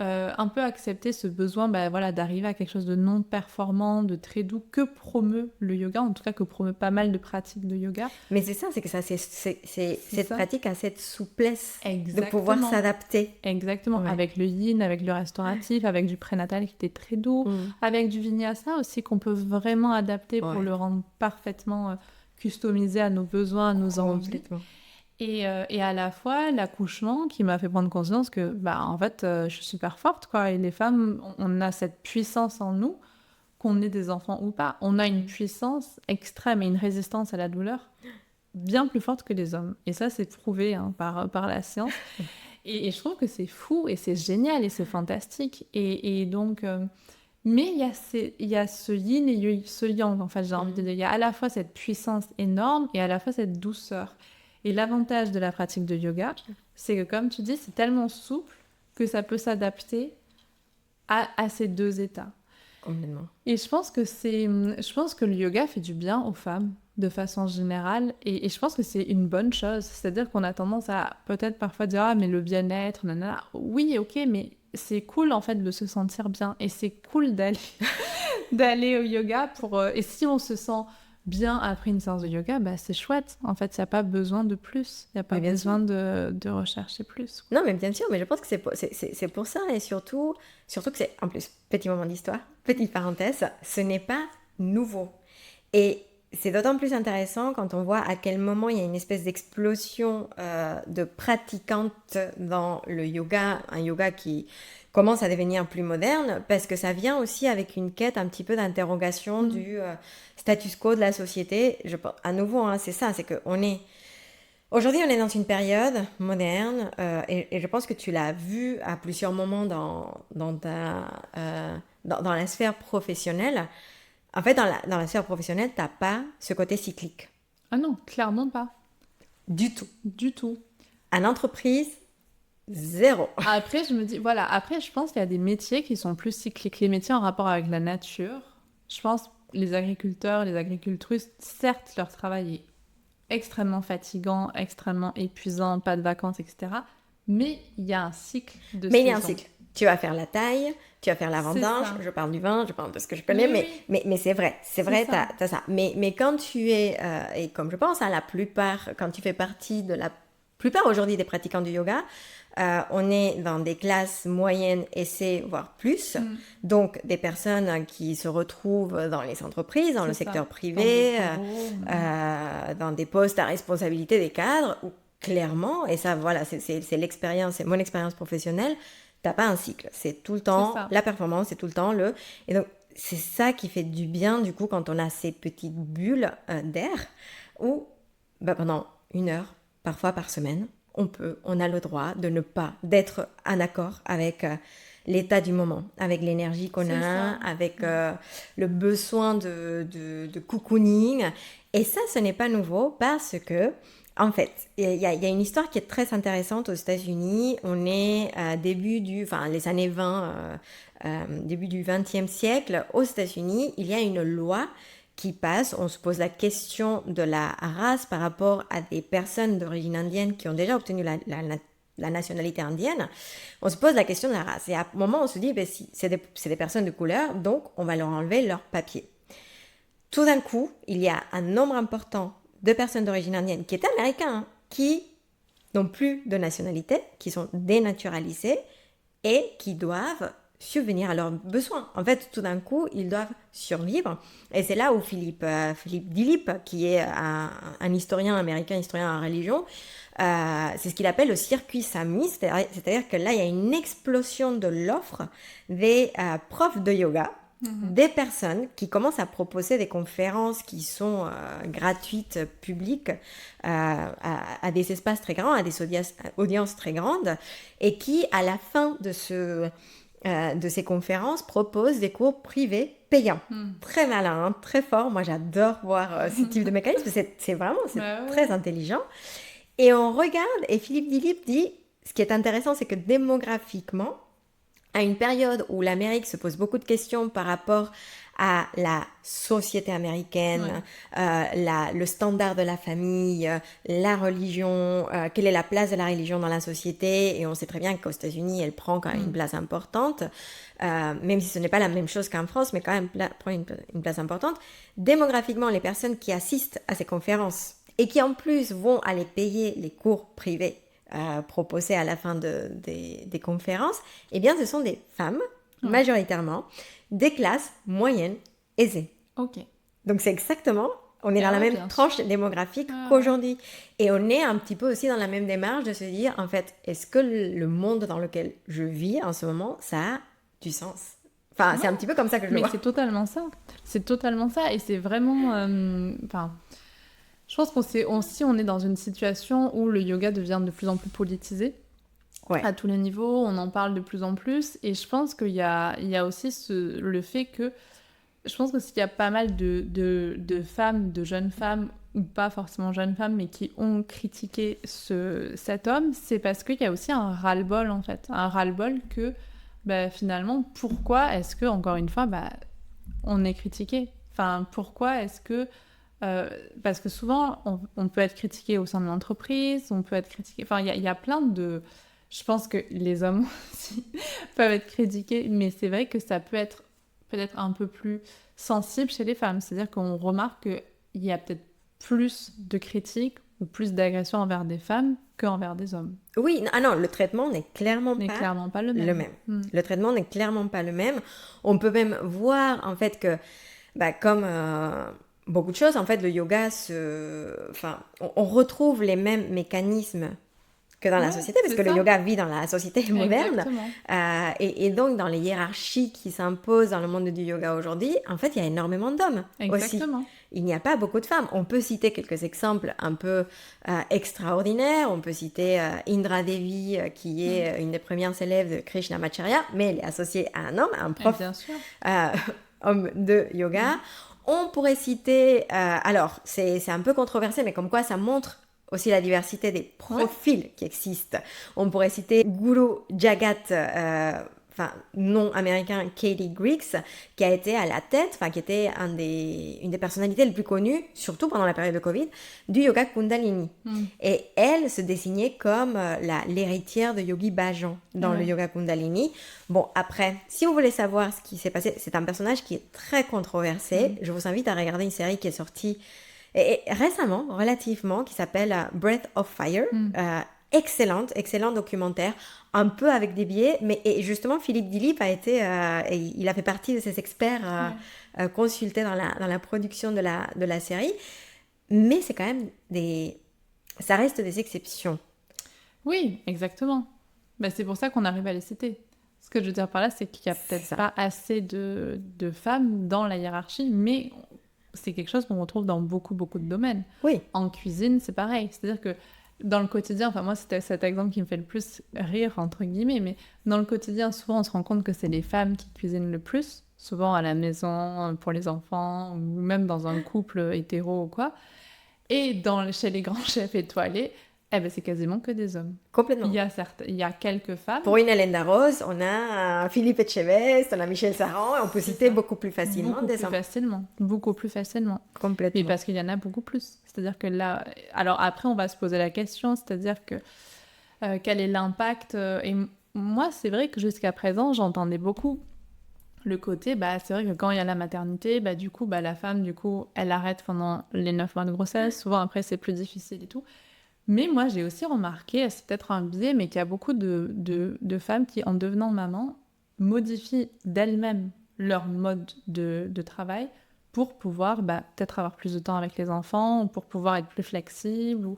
Un peu accepter ce besoin voilà, d'arriver à quelque chose de non performant, de très doux, que promeut le yoga, en tout cas que promeut pas mal de pratiques de yoga. Mais c'est ça, c'est que ça, c'est cette ça. pratique a cette souplesse Exactement. de pouvoir s'adapter. Exactement, ouais. Avec le yin, avec le restauratif, avec du prénatal qui était très doux, avec du vinyasa aussi qu'on peut vraiment adapter pour le rendre parfaitement customisé à nos besoins, à nos envies. Et à la fois, l'accouchement qui m'a fait prendre conscience que, en fait, je suis super forte, quoi. Et les femmes, on a cette puissance en nous, qu'on ait des enfants ou pas. On a une puissance extrême et une résistance à la douleur bien plus forte que les hommes. Et ça, c'est prouvé par la science. Et je trouve que c'est fou et c'est génial et c'est fantastique. Et donc... mais il y a ce yin et ce yang, en fait, j'ai envie de dire. Il y a à la fois cette puissance énorme et à la fois cette douceur. Et l'avantage de la pratique de yoga, c'est que, comme tu dis, c'est tellement souple que ça peut s'adapter à ces deux états. Complètement. Et je pense que le yoga fait du bien aux femmes, de façon générale. Et je pense que c'est une bonne chose. C'est-à-dire qu'on a tendance à peut-être parfois dire « Ah, mais le bien-être, nanana. » Oui, ok, mais c'est cool, en fait, de se sentir bien. Et c'est cool d'aller au yoga pour... et si on se sent... bien après une séance de yoga, c'est chouette. En fait, il n'y a pas besoin de plus. Il n'y a pas besoin de rechercher plus. Non, mais bien sûr, mais je pense que c'est pour ça. Et surtout que c'est, en plus, petit moment d'histoire, petite parenthèse, ce n'est pas nouveau. Et c'est d'autant plus intéressant quand on voit à quel moment il y a une espèce d'explosion de pratiquantes dans le yoga, un yoga qui commence à devenir plus moderne, parce que ça vient aussi avec une quête un petit peu d'interrogation du status quo de la société. À nouveau, c'est ça, c'est qu'on est... Aujourd'hui, on est dans une période moderne, et je pense que tu l'as vu à plusieurs moments dans la sphère professionnelle. En fait, dans la sphère professionnelle, tu n'as pas ce côté cyclique. Ah non, clairement pas. Du tout. Du tout. En entreprise, zéro. Après, je pense qu'il y a des métiers qui sont plus cycliques. Les métiers en rapport avec la nature, je pense, les agriculteurs, les agricultrices, certes, leur travail est extrêmement fatigant, extrêmement épuisant, pas de vacances, etc. Mais il y a un cycle de saison. Mais il y a un cycle. Tu vas faire la taille, tu vas faire la vendange, je parle du vin, je parle de ce que je connais, mais c'est vrai, t'as ça. Mais quand tu es, et comme je pense, la plupart, quand tu fais partie de la plupart aujourd'hui des pratiquants du yoga, on est dans des classes moyennes, essais, voire plus. Donc, des personnes qui se retrouvent dans les entreprises, dans le secteur privé, dans des postes à responsabilité des cadres, où clairement, et ça, voilà, c'est l'expérience, c'est mon expérience professionnelle, t'as pas un cycle. C'est tout le temps la performance, c'est tout le temps le... Et donc, c'est ça qui fait du bien, du coup, quand on a ces petites bulles d'air, où pendant 1 heure, parfois par semaine, on a le droit de ne pas, d'être en accord avec l'état du moment, avec l'énergie qu'on a, avec le besoin de cocooning. Et ça, ce n'est pas nouveau parce que, en fait, il y a une histoire qui est très intéressante aux États-Unis. On est les années 20, début du XXe siècle. Aux États-Unis, il y a une loi qui passe, on se pose la question de la race par rapport à des personnes d'origine indienne qui ont déjà obtenu la nationalité indienne. On se pose la question de la race. Et à un moment, on se dit, si, c'est des personnes de couleur, donc on va leur enlever leur papier. Tout d'un coup, il y a un nombre important de personnes d'origine indienne qui étaient américains, qui n'ont plus de nationalité, qui sont dénaturalisées et qui doivent subvenir à leurs besoins. En fait, tout d'un coup, ils doivent survivre. Et c'est là où Philippe Dilip, qui est un historien américain, historien en religion, c'est ce qu'il appelle le circuit Sami, c'est-à-dire que là, il y a une explosion de l'offre des profs de yoga, des personnes qui commencent à proposer des conférences qui sont gratuites, publiques, à des espaces très grands, à des audiences très grandes, et qui, à la fin de ces conférences, proposent des cours privés payants. Très malin, très fort. Moi, j'adore voir ce type de mécanisme. C'est vraiment très intelligent. Et on regarde, et Philippe Dilip dit, ce qui est intéressant, c'est que démographiquement, à une période où l'Amérique se pose beaucoup de questions par rapport à la société américaine, le standard de la famille, la religion, quelle est la place de la religion dans la société. Et on sait très bien qu'aux États-Unis, elle prend quand même une place importante, même si ce n'est pas la même chose qu'en France, mais quand même prend une place importante. Démographiquement, les personnes qui assistent à ces conférences et qui en plus vont aller payer les cours privés proposés à la fin des conférences, eh bien ce sont des femmes, majoritairement, des classes moyennes aisées. Ok. Donc c'est exactement, on est dans la même tranche démographique qu'aujourd'hui. Et on est un petit peu aussi dans la même démarche de se dire, en fait, est-ce que le monde dans lequel je vis en ce moment, ça a du sens? Enfin, c'est un petit peu comme ça que je le vois. Mais c'est totalement ça. C'est totalement ça. Et c'est vraiment... je pense on est dans une situation où le yoga devient de plus en plus politisé. À tous les niveaux, on en parle de plus en plus. Et je pense qu'il y a aussi le fait que... Je pense que s'il y a pas mal de femmes, de jeunes femmes, ou pas forcément jeunes femmes, mais qui ont critiqué cet homme, c'est parce qu'il y a aussi un ras-le-bol, en fait. Un ras-le-bol que, finalement, pourquoi est-ce que, encore une fois, on est critiqué? Enfin, pourquoi est-ce que... parce que souvent, on peut être critiqué au sein de l'entreprise, on peut être critiqué... Enfin, il y a plein de... Je pense que les hommes aussi peuvent être critiqués, mais c'est vrai que ça peut être peut-être un peu plus sensible chez les femmes. C'est-à-dire qu'on remarque qu'il y a peut-être plus de critiques ou plus d'agressions envers des femmes qu'envers des hommes. Oui, non, le traitement n'est clairement pas le même. Le traitement n'est clairement pas le même. On peut même voir, en fait, que, comme beaucoup de choses, en fait, le yoga, on retrouve les mêmes mécanismes que dans la société, parce que le yoga vit dans la société moderne. Et donc, dans les hiérarchies qui s'imposent dans le monde du yoga aujourd'hui, en fait, il y a énormément d'hommes aussi. Il n'y a pas beaucoup de femmes. On peut citer quelques exemples un peu extraordinaires. On peut citer Indra Devi, qui est une des premières élèves de Krishnamacharya, mais elle est associée à un homme, un prof homme de yoga. On pourrait citer, alors c'est un peu controversé, mais comme quoi ça montre aussi la diversité des profils qui existent. On pourrait citer Guru Jagat, nom américain Katie Griggs, qui a été à la tête, qui était une des personnalités les plus connues, surtout pendant la période de Covid, du yoga Kundalini. Et elle se désignait comme l'héritière de Yogi Bhajan dans le yoga Kundalini. Bon, après, si vous voulez savoir ce qui s'est passé, c'est un personnage qui est très controversé. Je vous invite à regarder une série qui est sortie et récemment, relativement, qui s'appelle Breath of Fire. Excellent documentaire, un peu avec des biais, mais et justement Philippe Dilip il a fait partie de ces experts consultés dans la production de la série, mais c'est quand même ça reste des exceptions. Oui, exactement. C'est pour ça qu'on arrive à les citer. Ce que je veux dire par là, c'est qu'il n'y a peut-être pas assez de femmes dans la hiérarchie, mais c'est quelque chose qu'on retrouve dans beaucoup de domaines. Oui. En cuisine, c'est pareil. C'est-à-dire que dans le quotidien, moi, c'était cet exemple qui me fait le plus rire, entre guillemets, mais dans le quotidien, souvent, on se rend compte que c'est les femmes qui cuisinent le plus, souvent à la maison, pour les enfants, ou même dans un couple hétéro ou quoi. Et chez les grands chefs étoilés, c'est quasiment que des hommes. Complètement. Il y a quelques femmes. Pour une Hélène Darroze, on a Philippe Etchebest, on a Michel Saran, et on peut citer beaucoup plus facilement des hommes. Beaucoup plus facilement. Complètement. Et parce qu'il y en a beaucoup plus. C'est-à-dire que là... Alors après, on va se poser la question, c'est-à-dire que quel est l'impact et moi, c'est vrai que jusqu'à présent, j'entendais beaucoup le côté, c'est vrai que quand il y a la maternité, du coup, la femme, elle arrête pendant les 9 mois de grossesse. Souvent, après, c'est plus difficile et tout. Mais moi, j'ai aussi remarqué, c'est peut-être un biais, mais qu'il y a beaucoup de femmes qui, en devenant maman, modifient d'elles-mêmes leur mode de travail pour pouvoir peut-être avoir plus de temps avec les enfants, ou pour pouvoir être plus flexible.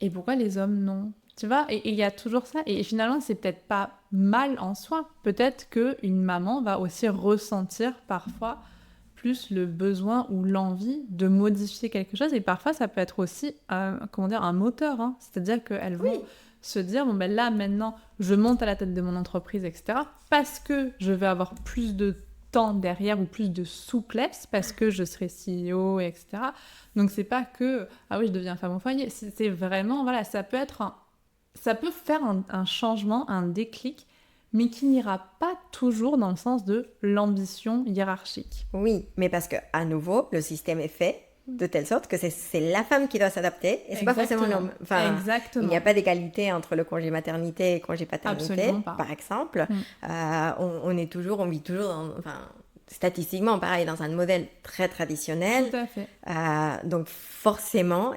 Et pourquoi les hommes, non ? Tu vois, et il y a toujours ça. Et finalement, c'est peut-être pas mal en soi. Peut-être qu'une maman va aussi ressentir parfois plus le besoin ou l'envie de modifier quelque chose. Et parfois, ça peut être aussi un moteur. Hein. C'est-à-dire qu'elles vont se dire, là, maintenant, je monte à la tête de mon entreprise, etc. Parce que je vais avoir plus de temps derrière ou plus de souplesse, parce que je serai CEO, etc. Donc, c'est pas que, je deviens femme au foyer. C'est vraiment, ça peut faire un changement, un déclic, mais qui n'ira pas toujours dans le sens de l'ambition hiérarchique. Oui, mais parce que à nouveau, le système est fait de telle sorte que c'est la femme qui doit s'adapter et c'est pas forcément l'homme. Enfin, Exactement. Il n'y a pas d'égalité entre le congé maternité et le congé paternité, par exemple. On vit toujours statistiquement, pareil, dans un modèle très traditionnel. Tout à fait. Donc forcément,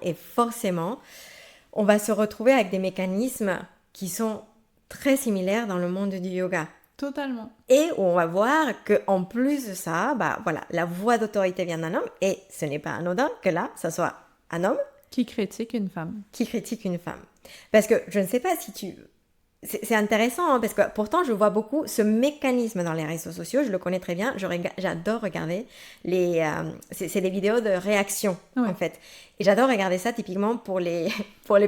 on va se retrouver avec des mécanismes qui sont très similaires dans le monde du yoga. Totalement. Et on va voir qu'en plus de ça, la voix d'autorité vient d'un homme et ce n'est pas anodin que là, ça soit un homme qui critique une femme. Parce que je ne sais pas si tu... C'est intéressant, hein, parce que pourtant je vois beaucoup ce mécanisme dans les réseaux sociaux, je le connais très bien, j'adore regarder c'est des vidéos de réaction en fait. Et j'adore regarder ça typiquement pour les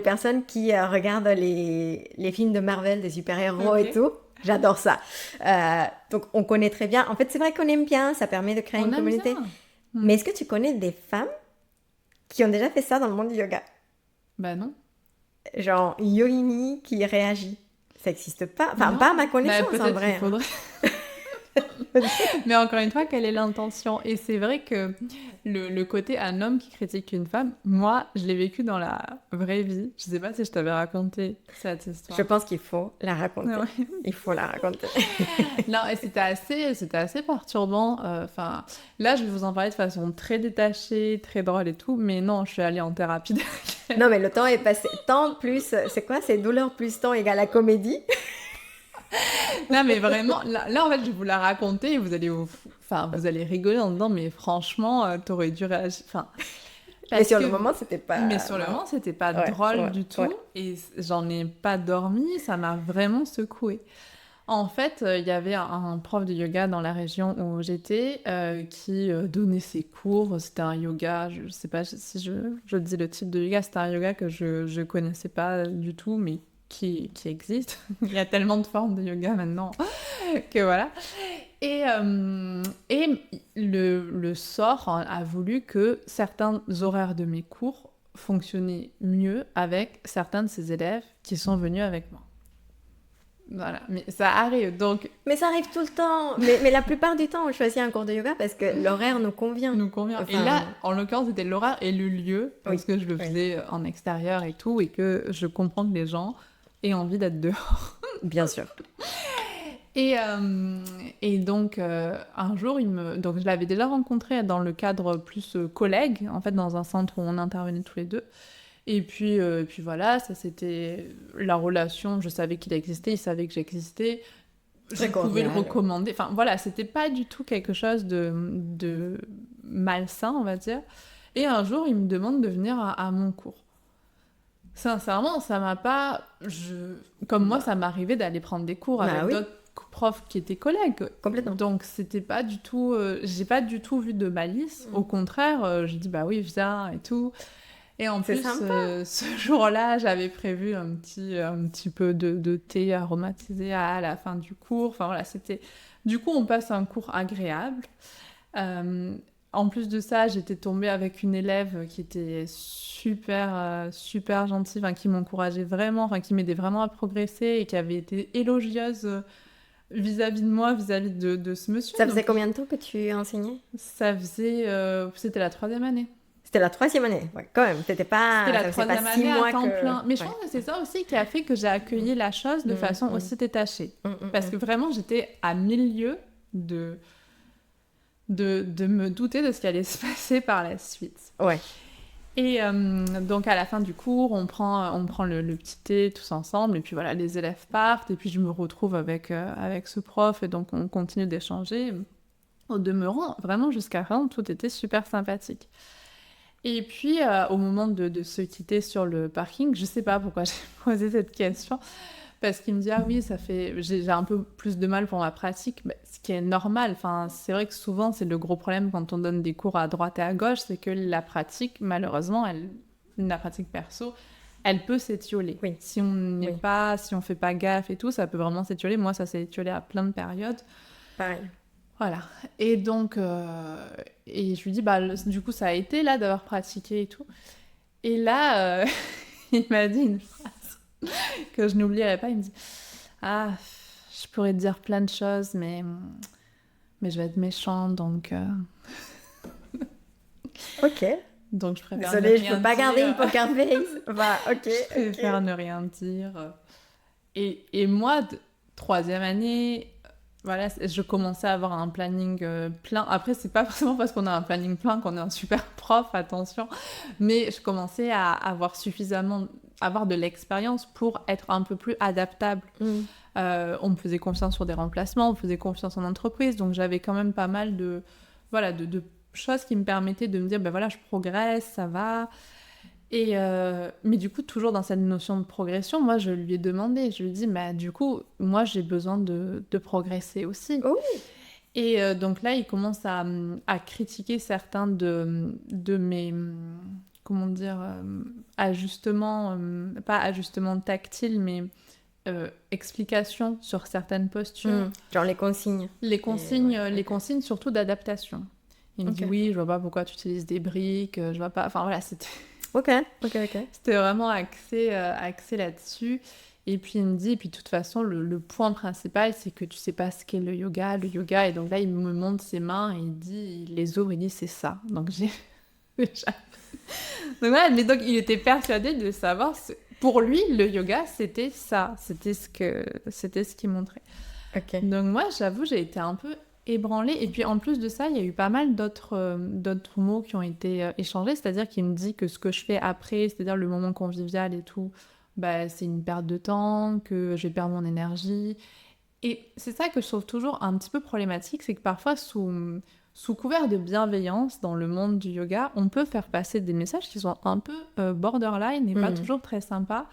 personnes qui regardent les films de Marvel, des super-héros et tout. J'adore ça. Donc, on connaît très bien. En fait, c'est vrai qu'on aime bien. Ça permet de créer une communauté. Mais est-ce que tu connais des femmes qui ont déjà fait ça dans le monde du yoga? Bah non. Genre, Yogini qui réagit. Ça n'existe pas. Enfin, pas à ma connaissance, en vrai. Faudrait... Mais encore une fois, quelle est l'intention? Et c'est vrai que le côté un homme qui critique une femme, moi, je l'ai vécu dans la vraie vie. Je sais pas si je t'avais raconté cette histoire. Je pense qu'il faut la raconter. Ouais. Il faut la raconter. Non, et c'était assez perturbant. Enfin, là, je vais vous en parler de façon très détachée, très drôle et tout, mais non, je suis allée en thérapie. Non, mais le temps est passé. Temps plus... C'est quoi? C'est douleur plus temps égale la comédie. Non, mais vraiment, là, en fait, je vais vous la raconter et vous allez rigoler en disant, mais franchement, t'aurais dû réagir. Enfin, mais sur le moment, c'était pas... Mais sur le moment, c'était pas drôle du tout. Et j'en ai pas dormi, ça m'a vraiment secouée. En fait, il y avait un prof de yoga dans la région où j'étais qui donnait ses cours. C'était un yoga, je sais pas si je dis le type de yoga, c'était un yoga que je connaissais pas du tout, mais qui existe. Il y a tellement de formes de yoga maintenant que voilà. Et le sort a voulu que certains horaires de mes cours fonctionnaient mieux avec certains de ses élèves qui sont venus avec moi. Voilà, mais ça arrive donc... Mais ça arrive tout le temps. Mais la plupart du temps, on choisit un cours de yoga parce que l'horaire nous convient. Enfin... Et là, en l'occurrence, c'était l'horaire et le lieu, parce que je le faisais en extérieur et tout, et que je comprends que les gens aient envie d'être dehors. Bien sûr. Et donc, un jour, donc, je l'avais déjà rencontré dans le cadre plus collègue, en fait, dans un centre où on intervenait tous les deux. Et puis voilà, ça c'était la relation, je savais qu'il existait, il savait que j'existais, je pouvais le recommander. Enfin voilà, c'était pas du tout quelque chose de malsain, on va dire. Et un jour, il me demande de venir à mon cours. Sincèrement, ça m'a pas... Comme moi, ça m'arrivait d'aller prendre des cours avec d'autres profs qui étaient collègues. Complètement. Donc c'était pas du tout... j'ai pas du tout vu de malice. Au contraire, je dis bah oui, viens et tout. Et en plus, ce jour-là, j'avais prévu un petit peu de thé aromatisé à la fin du cours. Enfin voilà, c'était... Du coup, on passe un cours agréable. En plus de ça, j'étais tombée avec une élève qui était super gentille, qui m'encourageait vraiment, qui m'aidait vraiment à progresser et qui avait été élogieuse vis-à-vis de moi, vis-à-vis de ce monsieur. Ça faisait combien de temps que tu enseignais? Ça faisait... c'était la 3e année. C'était la 3e année, quand même. C'était la 3e année à temps plein. Mais je pense que c'est ça aussi qui a fait que j'ai accueilli la chose de façon aussi détachée. Parce que vraiment, j'étais à 1000 lieues de me douter de ce qui allait se passer par la suite. Ouais. Et donc, à la fin du cours, on prend le petit thé tous ensemble. Et puis voilà, les élèves partent. Et puis, je me retrouve avec ce prof. Et donc, on continue d'échanger. Au demeurant, vraiment, jusqu'à fin, tout était super sympathique. Et puis, au moment de se quitter sur le parking, je sais pas pourquoi j'ai posé cette question, parce qu'il me dit « Ah oui, j'ai un peu plus de mal pour ma pratique », ce qui est normal. Enfin, c'est vrai que souvent, c'est le gros problème quand on donne des cours à droite et à gauche, c'est que la pratique, malheureusement, la pratique perso, elle peut s'étioler. Oui. Si on fait pas gaffe et tout, ça peut vraiment s'étioler. Moi, ça s'est étiolé à plein de périodes. Pareil. Voilà. Et donc, et je lui dis, du coup, ça a été là d'avoir pratiqué et tout. Et là, il m'a dit une phrase que je n'oublierai pas. Il me dit, ah, je pourrais te dire plein de choses, mais je vais être méchante, donc Ok. donc je préfère Désolée, ne je rien peux pas dire. garder une poker face. Bah, ok. Je préfère ne rien dire. Et moi, troisième année, voilà, je commençais à avoir un planning plein. Après, c'est pas forcément parce qu'on a un planning plein qu'on est un super prof, attention. Mais je commençais à avoir avoir de l'expérience pour être un peu plus adaptable. On me faisait confiance sur des remplacements, on me faisait confiance en entreprise. Donc, j'avais quand même pas mal de choses qui me permettaient de me dire, ben voilà, je progresse, ça va. Mais du coup, toujours dans cette notion de progression, moi, je lui ai demandé, je lui ai dit, bah, du coup, moi, j'ai besoin de progresser aussi. Oh. Et donc là, il commence à critiquer certains de mes, comment dire, ajustements, pas ajustements tactiles, mais explications sur certaines postures. Genre les consignes. Les consignes, ouais, les consignes surtout d'adaptation. Il me dit, oui, je vois pas pourquoi tu utilises des briques, je vois pas... Enfin voilà, c'était... Ok. C'était vraiment axé là-dessus. Et puis il me dit, et puis de toute façon, le point principal, c'est que tu sais pas ce qu'est le yoga. Le yoga, et donc là, il me montre ses mains, et il les ouvre, il dit, c'est ça. Donc j'ai... donc voilà, mais donc il était persuadé de savoir... Pour lui, le yoga, c'était ça. C'était ce qu'il montrait. Ok. Donc moi, j'avoue, j'ai été un peu ébranlée. Et puis en plus de ça, il y a eu pas mal d'autres mots qui ont été échangés. C'est-à-dire qu'il me dit que ce que je fais après, c'est-à-dire le moment convivial et tout, bah, c'est une perte de temps, que je vais perdre mon énergie. Et c'est ça que je trouve toujours un petit peu problématique, c'est que parfois, sous couvert de bienveillance dans le monde du yoga, on peut faire passer des messages qui sont un peu borderline et pas toujours très sympas.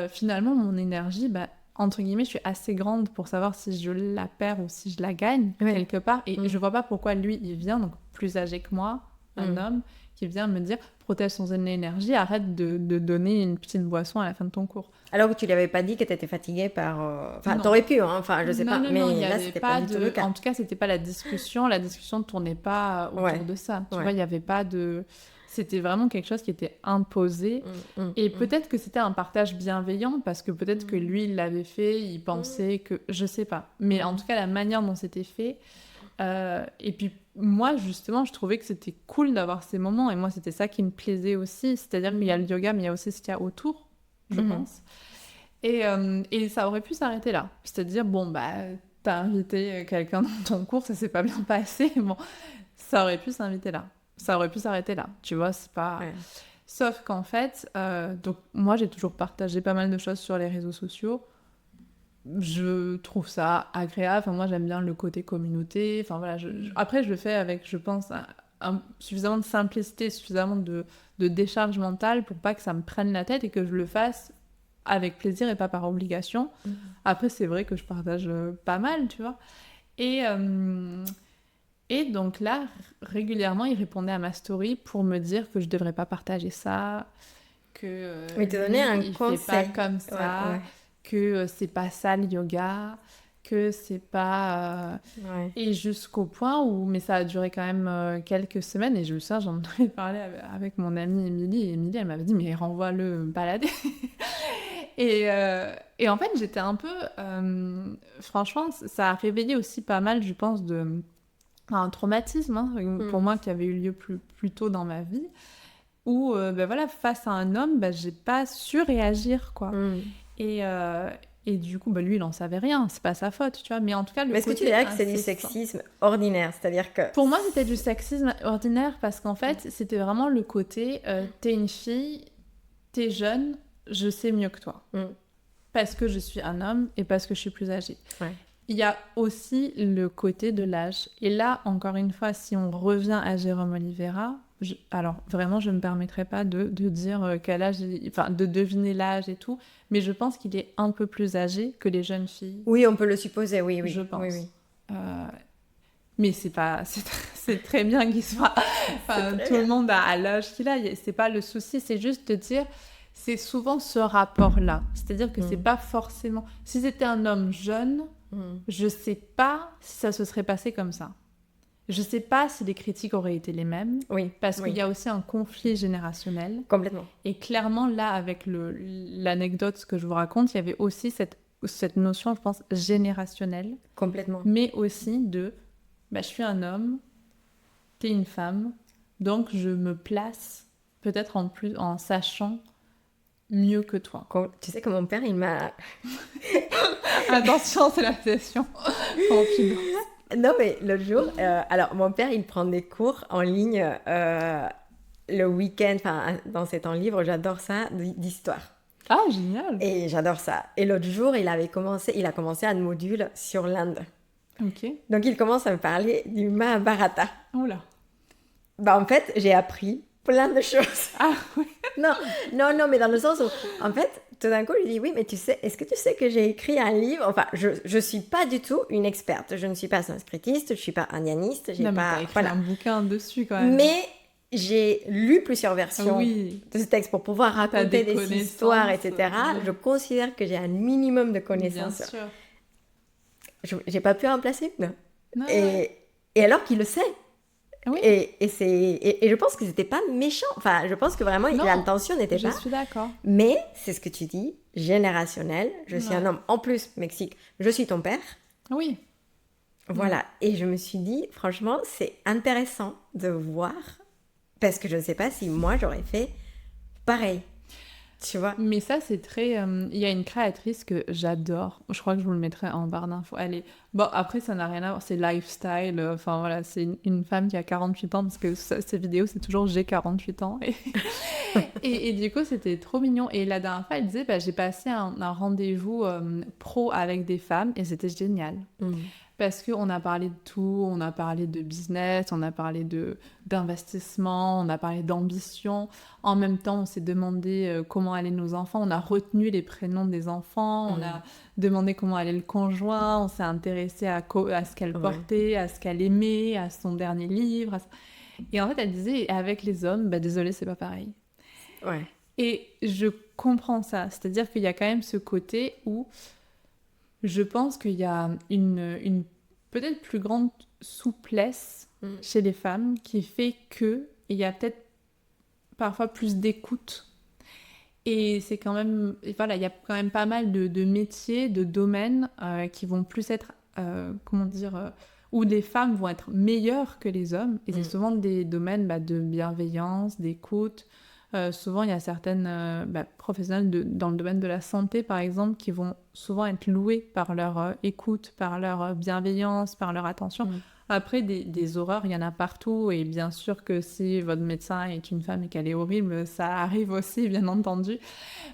Finalement, mon énergie, bah, entre guillemets, je suis assez grande pour savoir si je la perds ou si je la gagne quelque part. Et je vois pas pourquoi lui, il vient, donc plus âgé que moi, un homme, qui vient me dire protège son énergie, arrête de donner une petite boisson à la fin de ton cours. Alors que tu lui avais pas dit que tu étais fatiguée par... Enfin, t'aurais pu, hein, enfin, je sais pas. Non, Mais il y là, avait c'était pas pas du tout le cas. En tout cas, c'était pas la discussion. La discussion ne tournait pas autour de ça. Tu vois, il y avait pas de... C'était vraiment quelque chose qui était imposé. Et peut-être que c'était un partage bienveillant, parce que peut-être que lui, il l'avait fait, il pensait que... Je sais pas. Mais en tout cas, la manière dont c'était fait... et puis, moi, justement, je trouvais que c'était cool d'avoir ces moments. Et moi, c'était ça qui me plaisait aussi. C'est-à-dire qu'il y a le yoga, mais il y a aussi ce qu'il y a autour, je pense. Et ça aurait pu s'arrêter là. C'est-à-dire, bon, bah, t'as invité quelqu'un dans ton cours, ça s'est pas bien passé. Bon, ça aurait pu s'arrêter là. Tu vois, c'est pas... Ouais. Sauf qu'en fait, donc moi, j'ai toujours partagé pas mal de choses sur les réseaux sociaux. Je trouve ça agréable. Enfin, moi, j'aime bien le côté communauté. Enfin, voilà. Après, je le fais avec, je pense, suffisamment de simplicité, suffisamment de décharge mentale pour pas que ça me prenne la tête et que je le fasse avec plaisir et pas par obligation. Après, c'est vrai que je partage pas mal, tu vois. Et donc là, régulièrement, il répondait à ma story pour me dire que je devrais pas partager ça, que il te donnait un conseil. Fait pas comme ça, que c'est pas ça le yoga, que c'est pas... Et jusqu'au point où... Mais ça a duré quand même quelques semaines, et je me souviens, j'en avais parlé avec mon amie Émilie, et Émilie, elle m'avait dit, mais renvoie-le balader. Et en fait, j'étais un peu... franchement, ça a réveillé aussi pas mal, je pense, un traumatisme, hein, pour moi, qui avait eu lieu plus tôt dans ma vie, où, ben voilà, face à un homme, ben, j'ai pas su réagir, quoi. Et du coup, ben, lui, il en savait rien, c'est pas sa faute, tu vois. Mais en tout cas, mais est-ce que tu dirais que c'est du sexisme ordinaire? C'est-à-dire que... Pour moi, c'était du sexisme ordinaire, parce qu'en fait, c'était vraiment le côté, t'es une fille, t'es jeune, je sais mieux que toi. Parce que je suis un homme et parce que je suis plus âgée. Il y a aussi le côté de l'âge. Et là, encore une fois, si on revient à Jérôme Oliveira, alors vraiment, je ne me permettrai pas de dire quel âge, enfin, de deviner l'âge et tout, mais je pense qu'il est un peu plus âgé que les jeunes filles. Oui, on peut le supposer, oui. Je pense. Oui. Mais c'est très bien qu'il soit... Enfin, tout le monde a l'âge qu'il a, c'est pas le souci, c'est juste de dire... C'est souvent ce rapport-là. C'est-à-dire que c'est pas forcément... Si c'était un homme jeune, je sais pas si ça se serait passé comme ça. Je sais pas si les critiques auraient été les mêmes. Parce qu'il y a aussi un conflit générationnel. Complètement. Et clairement, là, avec l'anecdote que je vous raconte, il y avait aussi cette cette notion, je pense, générationnelle, Complètement. mais aussi de, je suis un homme, t'es une femme, donc je me place peut-être en sachant mieux que toi. Tu sais que mon père, il m'a... Attention, c'est la session. Confidence. Non, mais l'autre jour, alors mon père, il prend des cours en ligne le week-end, enfin, dans ses temps libres, j'adore ça, d'histoire. Ah, génial. Et j'adore ça. Et l'autre jour, il a commencé un module sur l'Inde. Ok. Donc, il commence à me parler du Mahabharata. Oula. En fait, j'ai appris plein de choses. Ah, oui. Non, mais dans le sens où, en fait, tout d'un coup, je lui dis, oui, mais est-ce que tu sais que j'ai écrit un livre? Enfin, je suis pas du tout une experte. Je ne suis pas sanskritiste, je suis pas indianiste, j'ai non, pas... mais t'as écrit un bouquin dessus, quand même. Mais j'ai lu plusieurs versions oui. de ce texte pour pouvoir raconter des histoires, etc. Oui. Je considère que j'ai un minimum de connaissances. Bien sûr. J'ai pas pu remplacer. Non, et alors qu'il le sait. Oui. Et je pense que c'était pas méchant. Enfin, je pense que vraiment l'intention n'était pas. Je suis d'accord. Mais c'est ce que tu dis, générationnel. Je suis un homme. En plus, Mexique, je suis ton père. Oui. Voilà. Et je me suis dit, franchement, c'est intéressant de voir, parce que je ne sais pas si moi j'aurais fait pareil. Tu vois. Mais ça, c'est très... Il y a une créatrice que j'adore. Je crois que je vous le mettrai en barre d'infos. Bon, après, ça n'a rien à voir. C'est lifestyle. Enfin, voilà, c'est une femme qui a 48 ans, parce que ces vidéos, c'est toujours « j'ai 48 ans ». Et du coup, c'était trop mignon. Et la dernière fois, elle disait, j'ai passé un rendez-vous pro avec des femmes, et c'était génial. Parce qu'on a parlé de tout, on a parlé de business, on a parlé d'investissement, on a parlé d'ambition. En même temps, on s'est demandé comment allaient nos enfants, on a retenu les prénoms des enfants, on a demandé comment allait le conjoint, on s'est intéressé à ce qu'elle portait, à ce qu'elle aimait, à son dernier livre. Et en fait, elle disait, avec les hommes, désolé, c'est pas pareil. Ouais. Et je comprends ça, c'est-à-dire qu'il y a quand même ce côté où... Je pense qu'il y a une peut-être plus grande souplesse chez les femmes qui fait qu'il y a peut-être parfois plus d'écoute. Et c'est quand même... Voilà, il y a quand même pas mal de métiers, de domaines qui vont plus être... où les femmes vont être meilleures que les hommes. Et c'est souvent des domaines de bienveillance, d'écoute... souvent, il y a certaines professionnels dans le domaine de la santé, par exemple, qui vont souvent être loués par leur écoute, par leur bienveillance, par leur attention. Après, des horreurs, il y en a partout. Et bien sûr que si votre médecin est une femme et qu'elle est horrible, ça arrive aussi, bien entendu.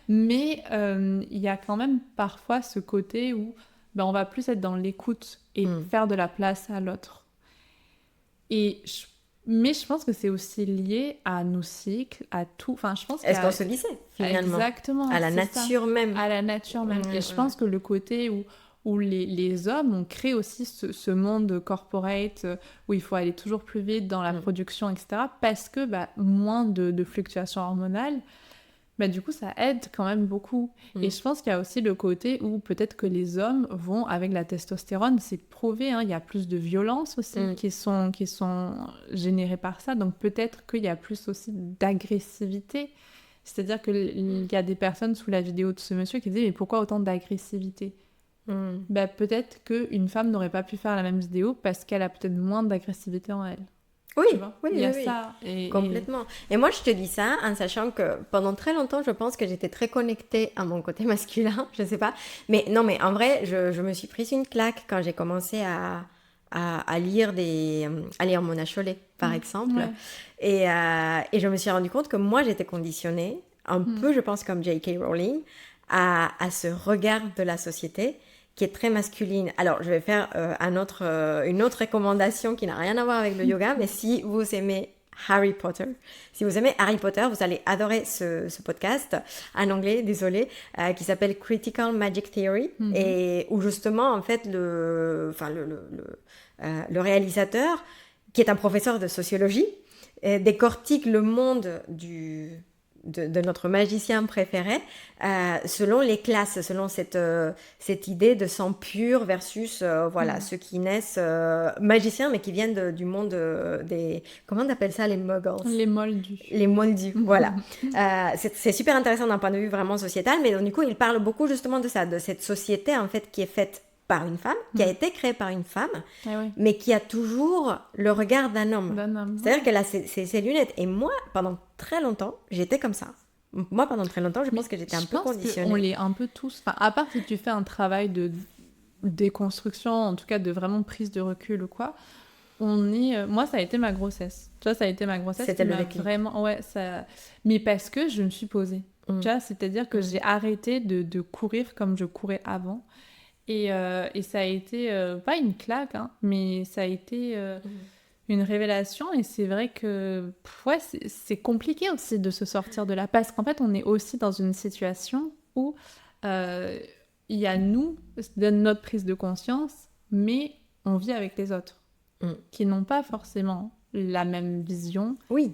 Mais il y a quand même parfois ce côté où on va plus être dans l'écoute et faire de la place à l'autre. Mais je pense que c'est aussi lié à nos cycles, à tout. Enfin, je pense Est-ce qu'on se disait, finalement? Exactement. À la nature même. À la nature même. Et je pense que le côté où les hommes ont créé aussi ce monde corporate, où il faut aller toujours plus vite dans la production, etc. Parce que moins de fluctuations hormonales, du coup, ça aide quand même beaucoup. Et je pense qu'il y a aussi le côté où peut-être que les hommes vont, avec la testostérone, c'est prouvé, il y a plus de violences aussi qui sont générées par ça. Donc peut-être qu'il y a plus aussi d'agressivité. C'est-à-dire qu'il y a des personnes sous la vidéo de ce monsieur qui disaient « Mais pourquoi autant d'agressivité ?» Peut-être qu'une femme n'aurait pas pu faire la même vidéo parce qu'elle a peut-être moins d'agressivité en elle. Oui, il y a ça. Complètement. Et moi, je te dis ça en sachant que pendant très longtemps, je pense que j'étais très connectée à mon côté masculin, je sais pas. Mais non, mais en vrai, je me suis prise une claque quand j'ai commencé à lire Mona Chollet, par exemple. Et je me suis rendu compte que moi, j'étais conditionnée, un peu, je pense, comme J.K. Rowling, à ce regard de la société qui est très masculine. Alors, je vais faire une autre recommandation qui n'a rien à voir avec le yoga, mais si vous aimez Harry Potter, vous allez adorer ce podcast en anglais, désolé, qui s'appelle Critical Magic Theory, et où justement, en fait, le réalisateur, qui est un professeur de sociologie, décortique le monde de notre magicien préféré, selon les classes, selon cette idée de sang pur versus ceux qui naissent magiciens, mais qui viennent du monde des... Comment on appelle ça, les muggles? Les moldus. Les moldus, voilà. C'est super intéressant d'un point de vue vraiment sociétal, mais donc, du coup, il parle beaucoup justement de ça, de cette société en fait qui est faite par une femme, qui a été créée par une femme, mais qui a toujours le regard d'un homme. C'est-à-dire qu'elle a ses lunettes. Et moi, pendant très longtemps, j'étais comme ça. Moi, pendant très longtemps, je pense que j'étais un peu conditionnée. On l'est un peu tous. Enfin, à part si tu fais un travail de déconstruction, en tout cas de vraiment prise de recul ou quoi, moi, ça a été ma grossesse. Tu vois, ça a été ma grossesse. C'était le déclic. Vraiment, ouais, ça... Mais parce que je me suis posée. Tu vois, c'est-à-dire que j'ai arrêté de courir comme je courais avant. Et ça a été, pas une claque, hein, mais ça a été une révélation. Et c'est vrai que c'est compliqué aussi de se sortir de là. Parce qu'en fait, on est aussi dans une situation où il y a nous, notre prise de conscience, mais on vit avec les autres qui n'ont pas forcément la même vision. Oui.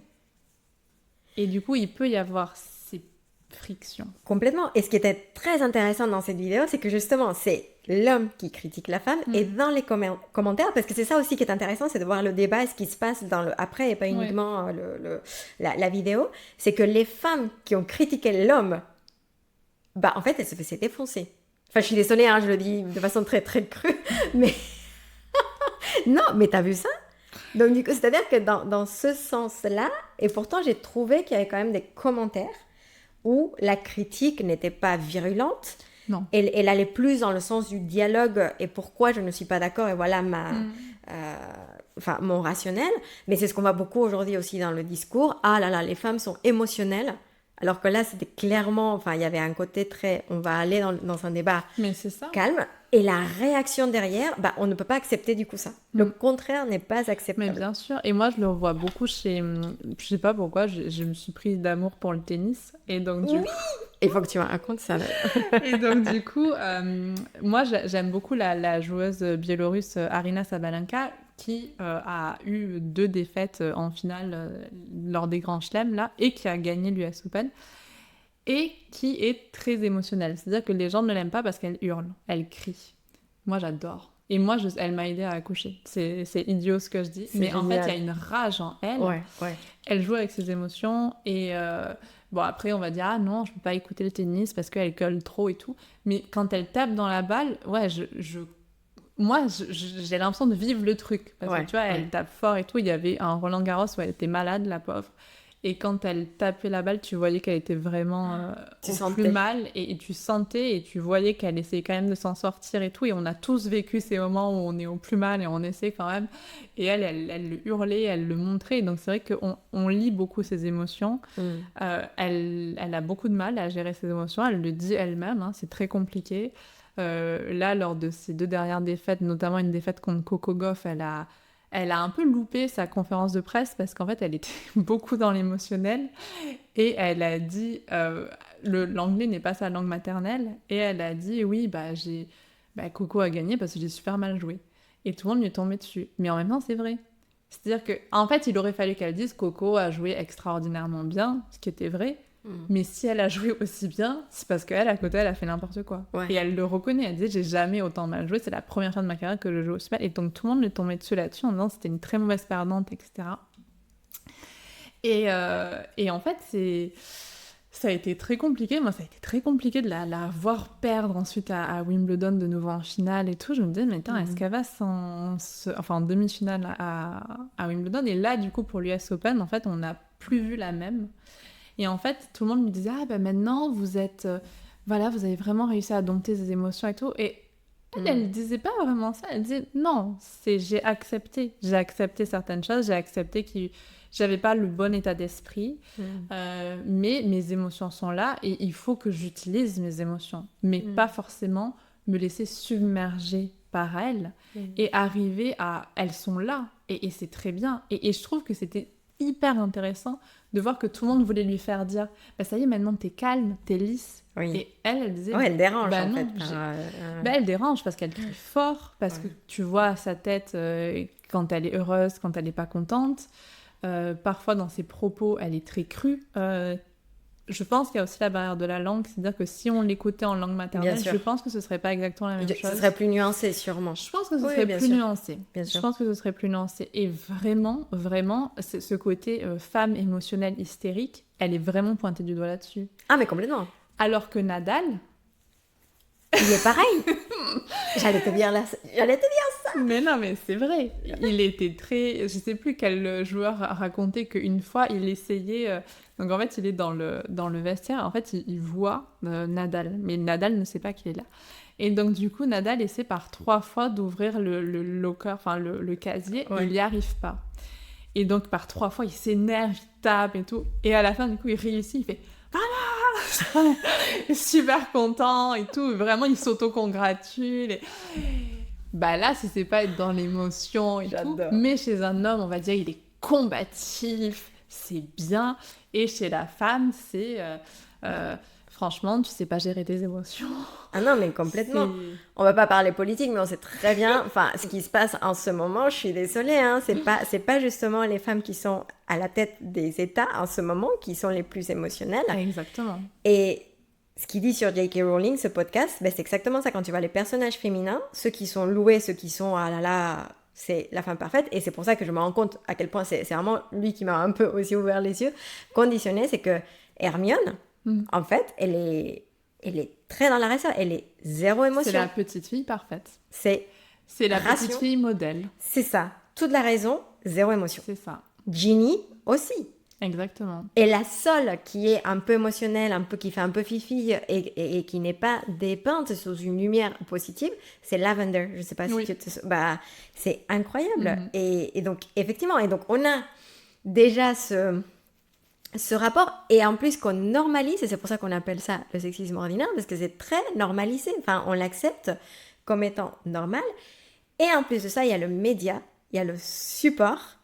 Et du coup, il peut y avoir ces frictions. Complètement. Et ce qui était très intéressant dans cette vidéo, c'est que justement, c'est l'homme qui critique la femme et dans les commentaires, parce que c'est ça aussi qui est intéressant, c'est de voir le débat et ce qui se passe après et pas uniquement la vidéo, c'est que les femmes qui ont critiqué l'homme, bah en fait, elles se faisaient défoncer. Enfin, je suis désolée, hein, je le dis de façon très très crue, mais non, mais t'as vu ça? Donc du coup, c'est-à-dire que dans ce sens-là, et pourtant j'ai trouvé qu'il y avait quand même des commentaires où la critique n'était pas virulente. Non. Elle allait plus dans le sens du dialogue et pourquoi je ne suis pas d'accord et voilà mon rationnel. Mais c'est ce qu'on voit beaucoup aujourd'hui aussi dans le discours. Ah là là, les femmes sont émotionnelles. Alors que là, c'était clairement... Enfin, il y avait un côté très... On va aller dans un débat calme. Et la réaction derrière, bah, on ne peut pas accepter du coup ça. Le contraire n'est pas acceptable. Mais bien sûr. Et moi, je le vois beaucoup chez... Je sais pas pourquoi, je me suis prise d'amour pour le tennis. Et donc, du coup... Il faut que tu me racontes ça. Et donc, du coup, moi, j'aime beaucoup la joueuse biélorusse Aryna Sabalenka, qui a eu 2 défaites en finale lors des grands chelems, là, et qui a gagné l'US Open, et qui est très émotionnelle. C'est-à-dire que les gens ne l'aiment pas parce qu'elle hurle, elle crie. Moi, j'adore. Et moi, elle m'a aidée à accoucher. C'est idiot ce que je dis. Mais génial. En fait, il y a une rage en elle. Ouais. Elle joue avec ses émotions. Et bon, après, on va dire, ah non, je peux pas écouter le tennis parce qu'elle gueule trop et tout. Mais quand elle tape dans la balle, ouais, moi, j'ai l'impression de vivre le truc. Parce que tu vois, elle tape fort et tout. Il y avait un Roland Garros où elle était malade, la pauvre. Et quand elle tapait la balle, tu voyais qu'elle était vraiment plus mal. Et tu sentais et tu voyais qu'elle essayait quand même de s'en sortir et tout. Et on a tous vécu ces moments où on est au plus mal et on essaie quand même. Et elle le hurlait, elle le montrait. Donc c'est vrai qu'on lit beaucoup ses émotions. Elle a beaucoup de mal à gérer ses émotions. Elle le dit elle-même, hein, c'est très compliqué. Là, lors de ses 2 dernières défaites, notamment une défaite contre Coco Gauff, elle a un peu loupé sa conférence de presse parce qu'en fait, elle était beaucoup dans l'émotionnel et elle a dit... l'anglais n'est pas sa langue maternelle et elle a dit, oui, Coco a gagné parce que j'ai super mal joué. Et tout le monde lui est tombé dessus. Mais en même temps, c'est vrai. C'est-à-dire qu'en fait, il aurait fallu qu'elle dise Coco a joué extraordinairement bien, ce qui était vrai. Mais si elle a joué aussi bien, c'est parce qu'elle, à côté, elle a fait n'importe quoi. Et elle le reconnaît, elle dit j'ai jamais autant mal joué, c'est la première fois de ma carrière que je joue aussi mal. Et donc tout le monde lui est tombé dessus là-dessus en disant que c'était une très mauvaise perdante, etc. Et en fait, ça a été très compliqué. Moi, ça a été très compliqué de la voir perdre ensuite à Wimbledon de nouveau en finale et tout. Je me disais, mais attends, est-ce qu'elle va en demi-finale à Wimbledon? Et là, du coup, pour l'US Open, en fait, on n'a plus vu la même. Et en fait, tout le monde me disait, maintenant, vous êtes... vous avez vraiment réussi à dompter ces émotions et tout. Et elle disait pas vraiment ça. Elle disait, non, j'ai accepté. J'ai accepté certaines choses. J'ai accepté que j'avais pas le bon état d'esprit. Mais mes émotions sont là et il faut que j'utilise mes émotions. Mais pas forcément me laisser submerger par elles et arriver à... Elles sont là. Et c'est très bien. Et je trouve que c'était hyper intéressant de voir que tout le monde voulait lui faire dire ça y est, maintenant t'es calme, t'es lisse. Et elle disait elle dérange en non, fait elle dérange parce qu'elle crie fort, parce que tu vois sa tête quand elle est heureuse, quand elle est pas contente. Parfois dans ses propos elle est très crue, Je pense qu'il y a aussi la barrière de la langue, c'est-à-dire que si on l'écoutait en langue maternelle, Bien sûr. je pense que ce serait pas exactement la même chose. Ce serait plus nuancé, sûrement. Je pense que ce Oui, serait bien plus sûr. nuancé. Bien sûr. Je pense que ce serait plus nuancé. Et vraiment, vraiment, ce côté femme émotionnelle hystérique, elle est vraiment pointée du doigt là-dessus. Ah, mais complètement. Alors que Nadal... Il est pareil. J'allais te dire ça. Mais non, mais c'est vrai. Il était très... Je sais plus quel joueur a raconté qu'une fois, il essayait... Donc en fait, il est dans le vestiaire. En fait, il voit Nadal. Mais Nadal ne sait pas qu'il est là. Et donc du coup, Nadal essaie par 3 fois d'ouvrir le locker, enfin le casier. Ouais. Il n'y arrive pas. Et donc par 3 fois, il s'énerve, il tape et tout. Et à la fin, du coup, il réussit. Il fait... Voilà. Il est super content et tout. Vraiment, il s'auto-congratule. Bah là, c'est pas être dans l'émotion et tout. Mais chez un homme, on va dire, il est combatif, c'est bien. Et chez la femme, c'est... franchement, tu sais pas gérer tes émotions. Ah non, mais complètement. On va pas parler politique, mais on sait très bien, enfin, ce qui se passe en ce moment, je suis désolée, hein, c'est pas justement les femmes qui sont à la tête des États en ce moment qui sont les plus émotionnelles. Exactement. Et ce qu'il dit sur J.K. Rowling, ce podcast, ben, c'est exactement ça. Quand tu vois les personnages féminins, ceux qui sont loués, ceux qui sont, ah là là, c'est la femme parfaite. Et c'est pour ça que je me rends compte à quel point c'est vraiment lui qui m'a un peu aussi ouvert les yeux, conditionné, c'est que Hermione, en fait, elle est très dans la raison. Elle est zéro émotion. C'est la petite fille parfaite. C'est la petite fille modèle. C'est ça. Toute la raison, zéro émotion. C'est ça. Ginny aussi. Exactement. Et la seule qui est un peu émotionnelle, qui fait un peu fifi et qui n'est pas dépeinte sous une lumière positive, c'est Lavender. Je ne sais pas si tu te... Bah, c'est incroyable. Et donc, effectivement, on a déjà ce rapport, et en plus qu'on normalise, et c'est pour ça qu'on appelle ça le sexisme ordinaire, parce que c'est très normalisé, enfin on l'accepte comme étant normal, et en plus de ça, il y a le média, il y a le support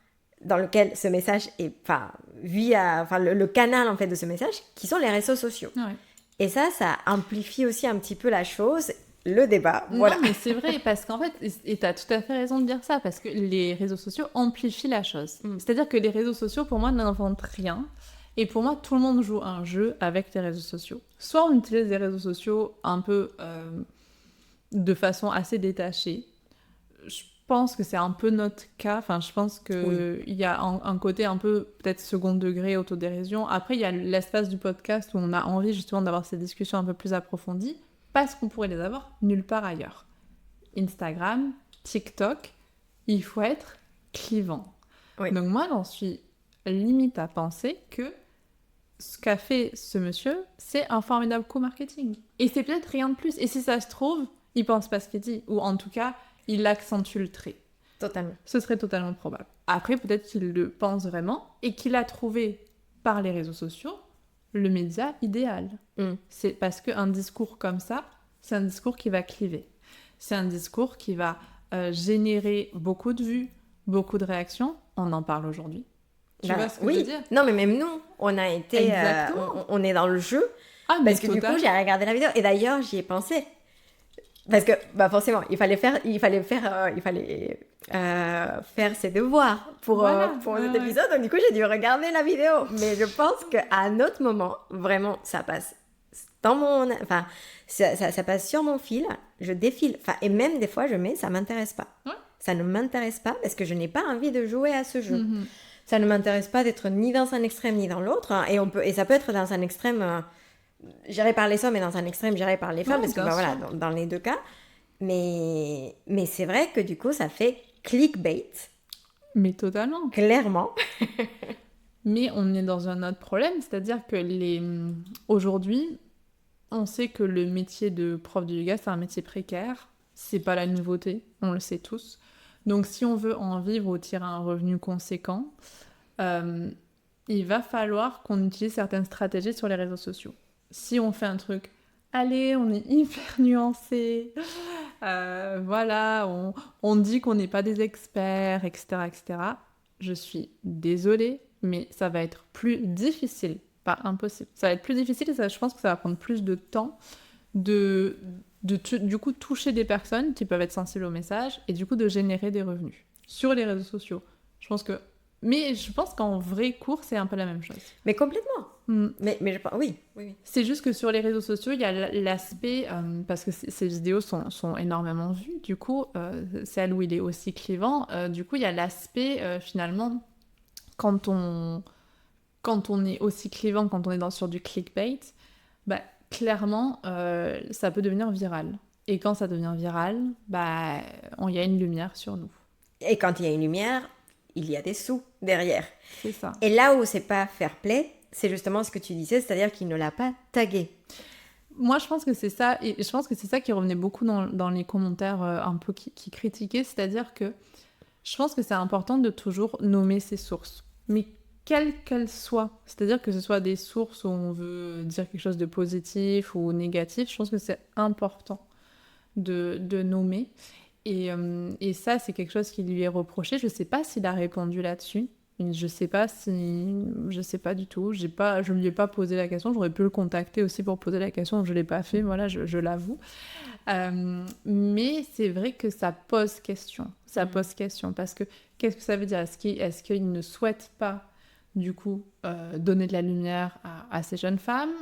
dans lequel ce message est, le canal en fait de ce message, qui sont les réseaux sociaux. Ouais. Et ça amplifie aussi un petit peu la chose, le débat. Voilà. Non, mais c'est vrai, parce qu'en fait, et tu as tout à fait raison de dire ça, parce que les réseaux sociaux amplifient la chose. C'est-à-dire que les réseaux sociaux, pour moi, n'inventent rien. Et pour moi, tout le monde joue un jeu avec les réseaux sociaux. Soit on utilise les réseaux sociaux un peu de façon assez détachée. Je pense que c'est un peu notre cas. Enfin, je pense qu'il y a un côté un peu peut-être second degré, autodérision. Après, il y a l'espace du podcast où on a envie justement d'avoir ces discussions un peu plus approfondies parce qu'on pourrait les avoir nulle part ailleurs. Instagram, TikTok, il faut être clivant. Oui. Donc moi, j'en suis limite à penser que ce qu'a fait ce monsieur, c'est un formidable coup marketing. Et c'est peut-être rien de plus. Et si ça se trouve, il pense pas ce qu'il dit. Ou en tout cas, il accentue le trait. Totalement. Ce serait totalement probable. Après, peut-être qu'il le pense vraiment et qu'il a trouvé par les réseaux sociaux le média idéal. C'est parce qu'un discours comme ça, c'est un discours qui va cliver. C'est un discours qui va générer beaucoup de vues, beaucoup de réactions. On en parle aujourd'hui. Tu vois ce que je veux dire ? Non, mais même nous, on a été... on est dans le jeu. Ah, parce que du coup, j'ai regardé la vidéo. Et d'ailleurs, j'y ai pensé. Parce que, forcément, il fallait faire ses devoirs pour cet épisode. Donc, du coup, j'ai dû regarder la vidéo. Mais je pense qu'à un autre moment, vraiment, ça passe dans mon... Enfin, ça passe sur mon fil. Je défile. Enfin, et même des fois, ça m'intéresse pas. Ouais. Ça ne m'intéresse pas parce que je n'ai pas envie de jouer à ce jeu. Ça ne m'intéresse pas d'être ni dans un extrême ni dans l'autre. Hein, et ça peut être dans un extrême géré par les hommes et dans un extrême géré par les femmes. Parce que dans les deux cas. Mais c'est vrai que du coup, ça fait clickbait. Mais totalement. Clairement. Mais on est dans un autre problème. C'est-à-dire que aujourd'hui, on sait que le métier de prof de yoga, c'est un métier précaire. C'est pas la nouveauté. On le sait tous. Donc, si on veut en vivre ou tirer un revenu conséquent, il va falloir qu'on utilise certaines stratégies sur les réseaux sociaux. Si on fait un truc, allez, on est hyper nuancé, voilà, on dit qu'on n'est pas des experts, etc., etc. Je suis désolée, mais ça va être plus difficile, pas impossible. Ça va être plus difficile et je pense que ça va prendre plus de temps du coup toucher des personnes qui peuvent être sensibles au message et du coup de générer des revenus sur les réseaux sociaux. Mais je pense qu'en vrai cours, c'est un peu la même chose. Mais complètement. Mais je pense, oui. C'est juste que sur les réseaux sociaux, il y a l'aspect, parce que ces vidéos sont énormément vues, du coup, celle où il est aussi clivant, du coup, il y a l'aspect, finalement, quand on est aussi clivant, quand on est sur du clickbait, bah, clairement, ça peut devenir viral. Et quand ça devient viral, bah, il y a une lumière sur nous. Et quand il y a une lumière, il y a des sous derrière. C'est ça. Et là où c'est pas fair play, c'est justement ce que tu disais, c'est-à-dire qu'il ne l'a pas tagué. Moi, je pense que c'est ça, et je pense que c'est ça qui revenait beaucoup dans les commentaires un peu qui critiquaient, c'est-à-dire que je pense que c'est important de toujours nommer ses sources, mais quelles qu'elles soient, c'est-à-dire que ce soit des sources où on veut dire quelque chose de positif ou négatif, je pense que c'est important de nommer, et ça, c'est quelque chose qui lui est reproché. Je sais pas s'il a répondu là-dessus. Je sais pas du tout. Je ne lui ai pas posé la question. J'aurais pu le contacter aussi pour poser la question. Je l'ai pas fait. Voilà, je l'avoue. Mais c'est vrai que ça pose question. Ça pose question parce que qu'est-ce que ça veut dire ? Est-ce qu'il ne souhaite pas du coup donner de la lumière à ces jeunes femmes ?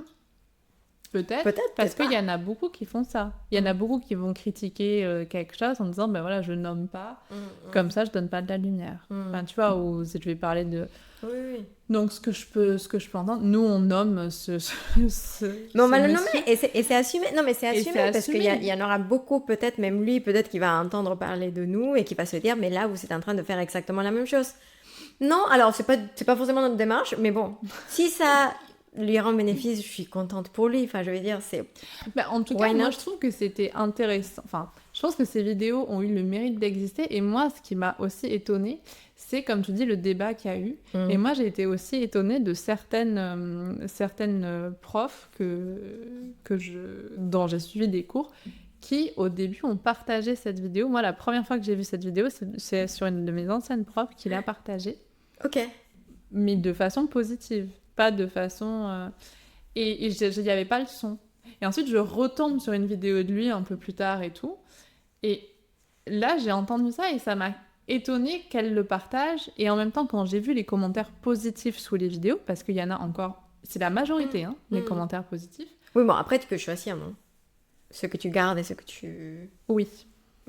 Peut-être parce qu'il y en a beaucoup qui font ça. Il y en a beaucoup qui vont critiquer quelque chose en disant ben voilà, je nomme pas, comme ça je donne pas de la lumière. Enfin, tu vois, ou si je vais parler de. Oui. Donc ce que je peux entendre, nous on nomme ce mais on va le nommer et c'est assumé. Non mais c'est assumé parce qu'il y en aura beaucoup, peut-être même lui, peut-être qu'il va entendre parler de nous et qui va se dire mais là vous êtes en train de faire exactement la même chose. Non, alors c'est pas forcément notre démarche, mais bon, si ça lui rend bénéfice, je suis contente pour lui. Enfin, je veux dire, c'est... Bah, en tout cas, moi, je trouve que c'était intéressant. Enfin, je pense que ces vidéos ont eu le mérite d'exister. Et moi, ce qui m'a aussi étonnée, c'est, comme tu dis, le débat qu'il y a eu. Et moi, j'ai été aussi étonnée de certaines profs dont j'ai suivi des cours qui, au début, ont partagé cette vidéo. Moi, la première fois que j'ai vu cette vidéo, c'est sur une de mes anciennes profs qui l'a partagée. Ok. Mais de façon positive. Pas de façon... Et il n'y avait pas le son. Et ensuite, je retombe sur une vidéo de lui un peu plus tard et tout. Et là, j'ai entendu ça et ça m'a étonnée qu'elle le partage. Et en même temps, quand j'ai vu les commentaires positifs sous les vidéos, parce qu'il y en a encore... C'est la majorité, les commentaires positifs. Oui, bon, après, tu peux choisir, non ? Ce que tu gardes et ce que tu... Oui.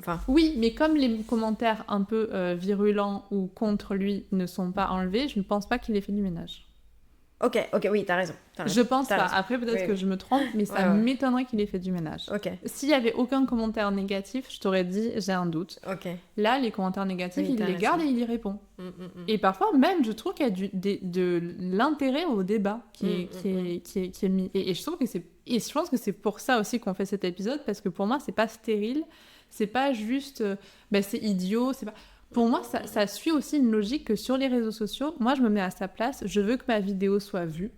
Enfin... Oui, mais comme les commentaires un peu virulents ou contre lui ne sont pas enlevés, je ne pense pas qu'il ait fait du ménage. Ok, oui, t'as raison. Je pense pas. Après, peut-être que je me trompe, mais ça m'étonnerait qu'il ait fait du ménage. Ok. S'il y avait aucun commentaire négatif, je t'aurais dit, j'ai un doute. Ok. Là, les commentaires négatifs, il les garde et il y répond. Et parfois, même, je trouve qu'il y a de l'intérêt au débat qui est mis. Et je trouve que et je pense que c'est pour ça aussi qu'on fait cet épisode, parce que pour moi, c'est pas stérile. C'est pas juste, c'est idiot, c'est pas... Pour moi, ça suit aussi une logique que sur les réseaux sociaux, moi, je me mets à sa place, je veux que ma vidéo soit vue.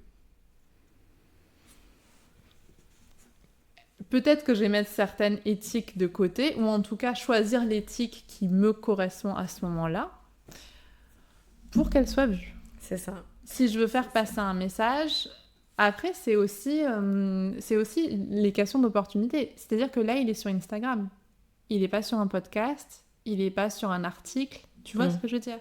Peut-être que je vais mettre certaines éthiques de côté, ou en tout cas choisir l'éthique qui me correspond à ce moment-là, pour qu'elle soit vue. C'est ça. Si je veux faire passer un message... Après, c'est aussi les questions d'opportunité. C'est-à-dire que là, il est sur Instagram. Il n'est pas sur un podcast, il n'est pas sur un article. Tu vois ce que je veux dire ?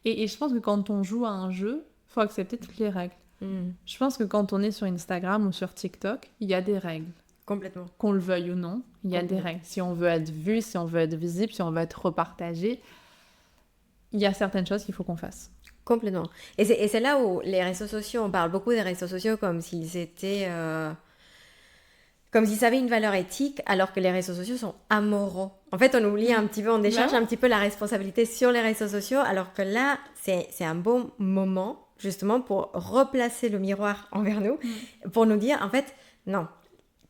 Et je pense que quand on joue à un jeu, il faut accepter toutes les règles. Je pense que quand on est sur Instagram ou sur TikTok, il y a des règles. Complètement. Qu'on le veuille ou non, il y a des règles. Si on veut être vu, si on veut être visible, si on veut être repartagé, il y a certaines choses qu'il faut qu'on fasse. Complètement. Et c'est là où les réseaux sociaux, on parle beaucoup des réseaux sociaux comme s'ils étaient... comme s'ils avaient une valeur éthique, alors que les réseaux sociaux sont amoraux. En fait, on oublie un petit peu, on décharge un petit peu la responsabilité sur les réseaux sociaux, alors que là, c'est un bon moment, justement, pour replacer le miroir envers nous, pour nous dire, en fait, non,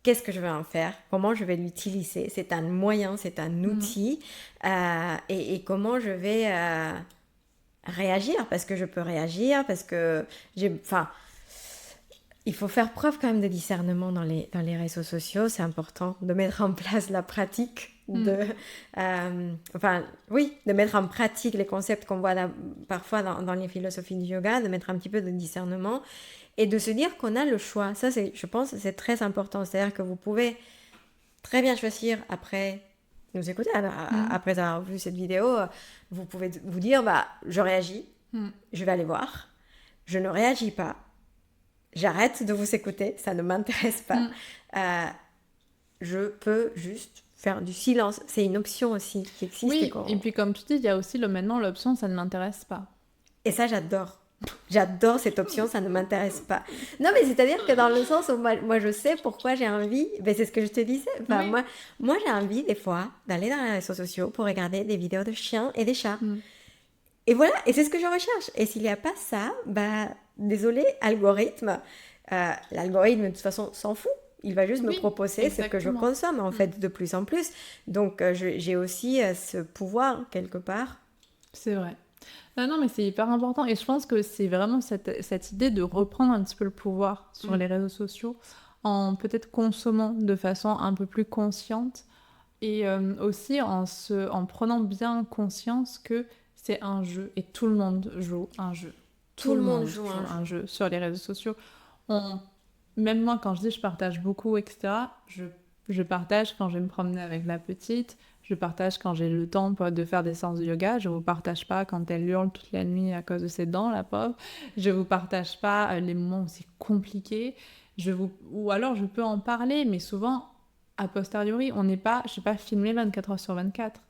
qu'est-ce que je vais en faire ? Comment je vais l'utiliser ? C'est un moyen, c'est un outil, et comment je vais réagir, parce que je peux réagir, parce que il faut faire preuve quand même de discernement dans les réseaux sociaux. C'est important de mettre en place la pratique, de mettre en pratique les concepts qu'on voit là, parfois dans les philosophies du yoga, de mettre un petit peu de discernement et de se dire qu'on a le choix. Ça, je pense que c'est très important. C'est-à-dire que vous pouvez très bien choisir après nous écouter, après avoir vu cette vidéo, vous pouvez vous dire, je réagis, je vais aller voir, je ne réagis pas, j'arrête de vous écouter, ça ne m'intéresse pas. Je peux juste faire du silence. C'est une option aussi qui existe. Oui, et puis comme tu dis, il y a aussi maintenant l'option ça ne m'intéresse pas. Et ça, j'adore. J'adore cette option, ça ne m'intéresse pas. Non, mais c'est-à-dire que dans le sens où moi je sais pourquoi j'ai envie, ben, c'est ce que je te disais. Enfin, Oui. moi j'ai envie des fois d'aller dans les réseaux sociaux pour regarder des vidéos de chiens et des chats. Et voilà, et c'est ce que je recherche. Et s'il n'y a pas ça, bah désolé, algorithme. L'algorithme de toute façon s'en fout. Il va juste me proposer exactement. ce que je consomme en fait de plus en plus. Donc j'ai aussi ce pouvoir quelque part. C'est vrai. Non, mais c'est hyper important. Et je pense que c'est vraiment cette idée de reprendre un petit peu le pouvoir sur les réseaux sociaux en peut-être consommant de façon un peu plus consciente et aussi en prenant bien conscience que c'est un jeu et tout le monde joue un jeu. Tout le monde joue un jeu sur les réseaux sociaux. Même moi, quand je dis je partage beaucoup, etc., je partage quand je vais me promener avec la petite. Je partage quand j'ai le temps de faire des séances de yoga. Je vous partage pas quand elle hurle toute la nuit à cause de ses dents, la pauvre. Je vous partage pas les moments où c'est compliqué. Ou alors je peux en parler, mais souvent, a posteriori, je suis pas filmé 24 heures sur 24.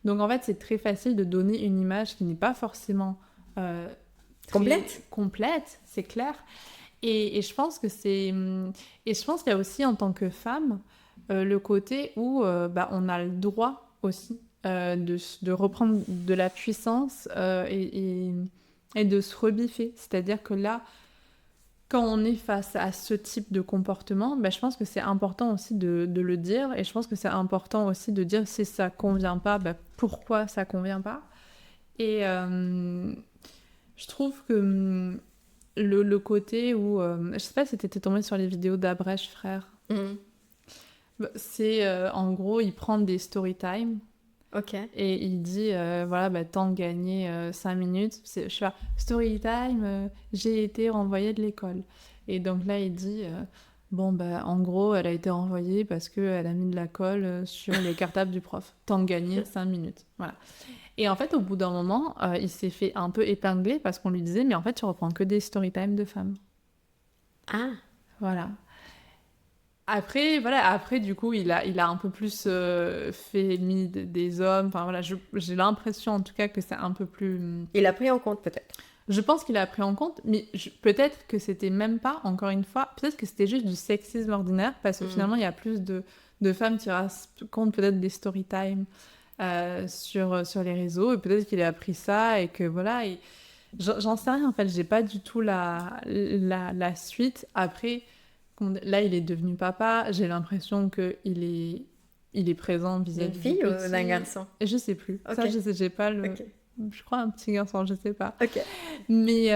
Donc en fait, c'est très facile de donner une image qui n'est pas forcément complète, c'est clair. Et je pense que je pense qu'il y a aussi en tant que femme le côté où on a le droit aussi de reprendre de la puissance et de se rebiffer. C'est-à-dire que là, quand on est face à ce type de comportement, je pense que c'est important aussi de le dire. Et je pense que c'est important aussi de dire si ça convient pas, pourquoi ça convient pas. Et je trouve que le côté où... je sais pas si t'étais tombée sur les vidéos d'Abrèche Frère. C'est en gros, il prend des story time. Ok. Et il dit, temps de gagner 5 minutes. Je sais pas, story time, j'ai été renvoyée de l'école. Et donc là, il dit, en gros, elle a été renvoyée parce qu'elle a mis de la colle sur les cartables du prof. Temps de gagner 5 minutes. Voilà. Et en fait, au bout d'un moment, il s'est fait un peu épingler parce qu'on lui disait, mais en fait, tu reprends que des story time de femmes. Ah. Voilà. Après, du coup, il a un peu plus mis des hommes. Enfin, voilà, j'ai l'impression, en tout cas, que c'est un peu plus... Il a pris en compte, peut-être. Je pense qu'il a pris en compte, mais peut-être que c'était même pas, encore une fois, peut-être que c'était juste du sexisme ordinaire, parce que finalement, il y a plus de femmes qui racontent peut-être des story time sur les réseaux, et peut-être qu'il a appris ça, et que voilà... Et j'en sais rien, en fait, j'ai pas du tout la suite. Après... Là, il est devenu papa. J'ai l'impression qu'il est présent vis-à-vis d'une fille ou d'un garçon? Je sais plus. Okay. Ça, j'ai pas le... Okay. Je crois un petit garçon, je sais pas. Ok. Mais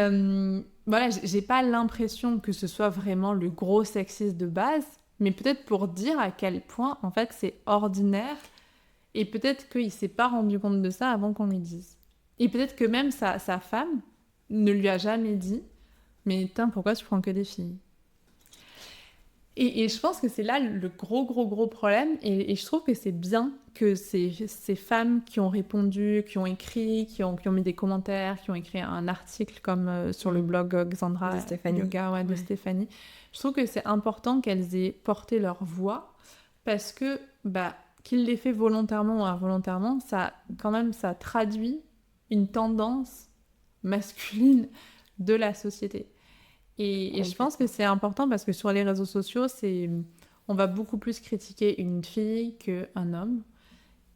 j'ai pas l'impression que ce soit vraiment le gros sexisme de base, mais peut-être pour dire à quel point, en fait, c'est ordinaire. Et peut-être qu'il s'est pas rendu compte de ça avant qu'on lui dise. Et peut-être que même sa femme ne lui a jamais dit « Mais pourquoi tu prends que des filles ?» Et je pense que c'est là le gros problème. Et je trouve que c'est bien que ces femmes qui ont répondu, qui ont écrit, qui ont mis des commentaires, qui ont écrit un article comme sur le blog Xandra de Stéphanie. Yoga de Stéphanie. Je trouve que c'est important qu'elles aient porté leur voix parce que qu'ils l'aient fait volontairement ou involontairement, ça traduit une tendance masculine de la société. Et je pense que c'est important parce que sur les réseaux sociaux, on va beaucoup plus critiquer une fille qu'un homme.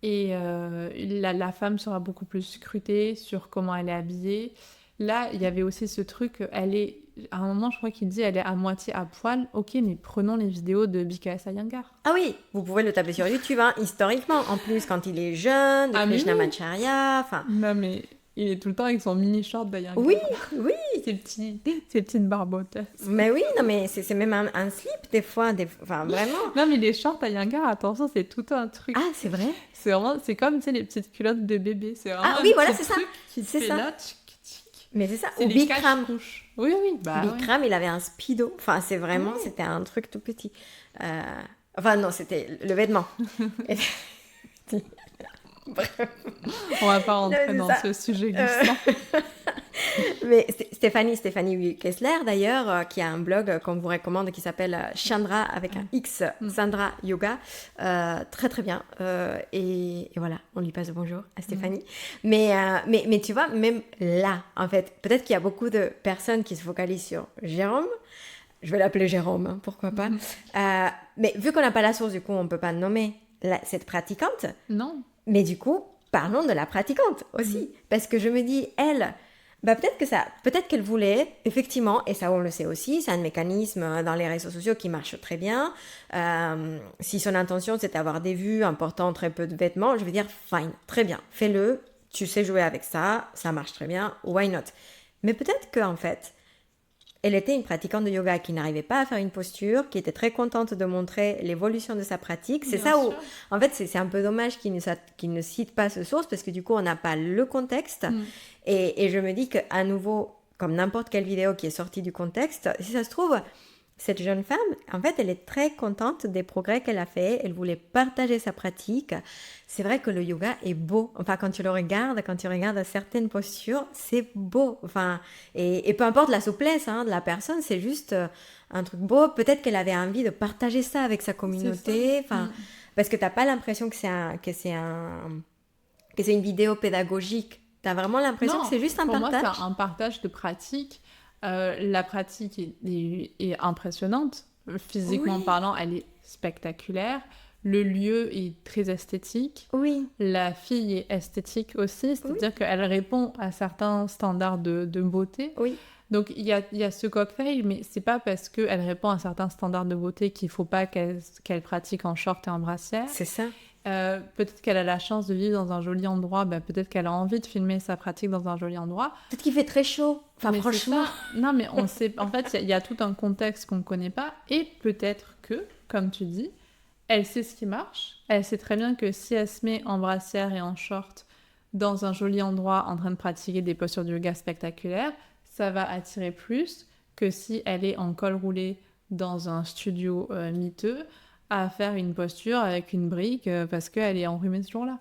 Et la femme sera beaucoup plus scrutée sur comment elle est habillée. Là, il y avait aussi ce truc, à un moment, je crois qu'il dit, elle est à moitié à poil. Ok, mais prenons les vidéos de Bikash Iyengar. Ah oui, vous pouvez le taper sur YouTube, hein, historiquement. En plus, quand il est jeune, de Krishnamacharya, enfin... Non, mais... Il est tout le temps avec son mini-short d'Iyengar. Oui. Ses petites barbottes. Mais oui, non, mais c'est même un slip, des fois. Enfin, vraiment. Non, mais les shorts Iyengar, attention, c'est tout un truc. Ah, c'est vrai? C'est comme, tu sais, les petites culottes de bébé. C'est vraiment oui, voilà, c'est ça. Qui c'est ça. Là, mais c'est ça. Ou Bikram. Oui. Bikram, il avait un speedo. Enfin, c'est vraiment, c'était un truc tout petit. Enfin, non, c'était le vêtement. On va pas rentrer dans ce sujet glissant. Mais Stéphanie Kessler, d'ailleurs, qui a un blog qu'on vous recommande qui s'appelle Chandra avec un X, Sandra Yoga. Très, très bien. Et voilà, on lui passe le bonjour à Stéphanie. Mais tu vois, même là, en fait, peut-être qu'il y a beaucoup de personnes qui se focalisent sur Jérôme. Je vais l'appeler Jérôme, hein, pourquoi pas. Mais vu qu'on n'a pas la source, du coup, on ne peut pas nommer cette pratiquante. Non. Mais du coup, parlons de la pratiquante aussi. Parce que je me dis, elle, peut-être qu'elle voulait, effectivement, et ça on le sait aussi, c'est un mécanisme dans les réseaux sociaux qui marche très bien. Si son intention c'est d'avoir des vues en portant très peu de vêtements, je veux dire, fine, très bien, fais-le, tu sais jouer avec ça, ça marche très bien, why not? Mais peut-être qu'en fait, elle était une pratiquante de yoga qui n'arrivait pas à faire une posture, qui était très contente de montrer l'évolution de sa pratique. C'est Bien ça sûr. où, en fait, c'est un peu dommage qu'il ne cite pas ce source parce que du coup, on n'a pas le contexte. Et je me dis qu'à nouveau, comme n'importe quelle vidéo qui est sortie du contexte, si ça se trouve, cette jeune femme, en fait, elle est très contente des progrès qu'elle a fait. Elle voulait partager sa pratique. C'est vrai que le yoga est beau. Enfin, quand tu regardes certaines postures, c'est beau. Enfin, et peu importe la souplesse de la personne, c'est juste un truc beau. Peut-être qu'elle avait envie de partager ça avec sa communauté. Enfin, parce que t'as pas l'impression que c'est une vidéo pédagogique. T'as vraiment l'impression que c'est juste un partage. Pour moi, c'est un partage de pratique. La pratique est impressionnante. Physiquement parlant, elle est spectaculaire. Le lieu est très esthétique. Oui. La fille est esthétique aussi, c'est-à-dire qu'elle répond à certains standards de beauté. Oui. Donc il y a ce cocktail, mais c'est pas parce qu'elle répond à certains standards de beauté qu'il faut pas qu'elle pratique en short et en brassière. C'est ça. Peut-être qu'elle a la chance de vivre dans un joli endroit, peut-être qu'elle a envie de filmer sa pratique dans un joli endroit. Peut-être qu'il fait très chaud. Enfin, mais franchement. Non, mais on sait. En fait, il y a tout un contexte qu'on ne connaît pas. Et peut-être que, comme tu dis, elle sait ce qui marche. Elle sait très bien que si elle se met en brassière et en short dans un joli endroit en train de pratiquer des postures de yoga spectaculaires, ça va attirer plus que si elle est en col roulé dans un studio miteux à faire une posture avec une brique parce qu'elle est enrhumée ce jour-là.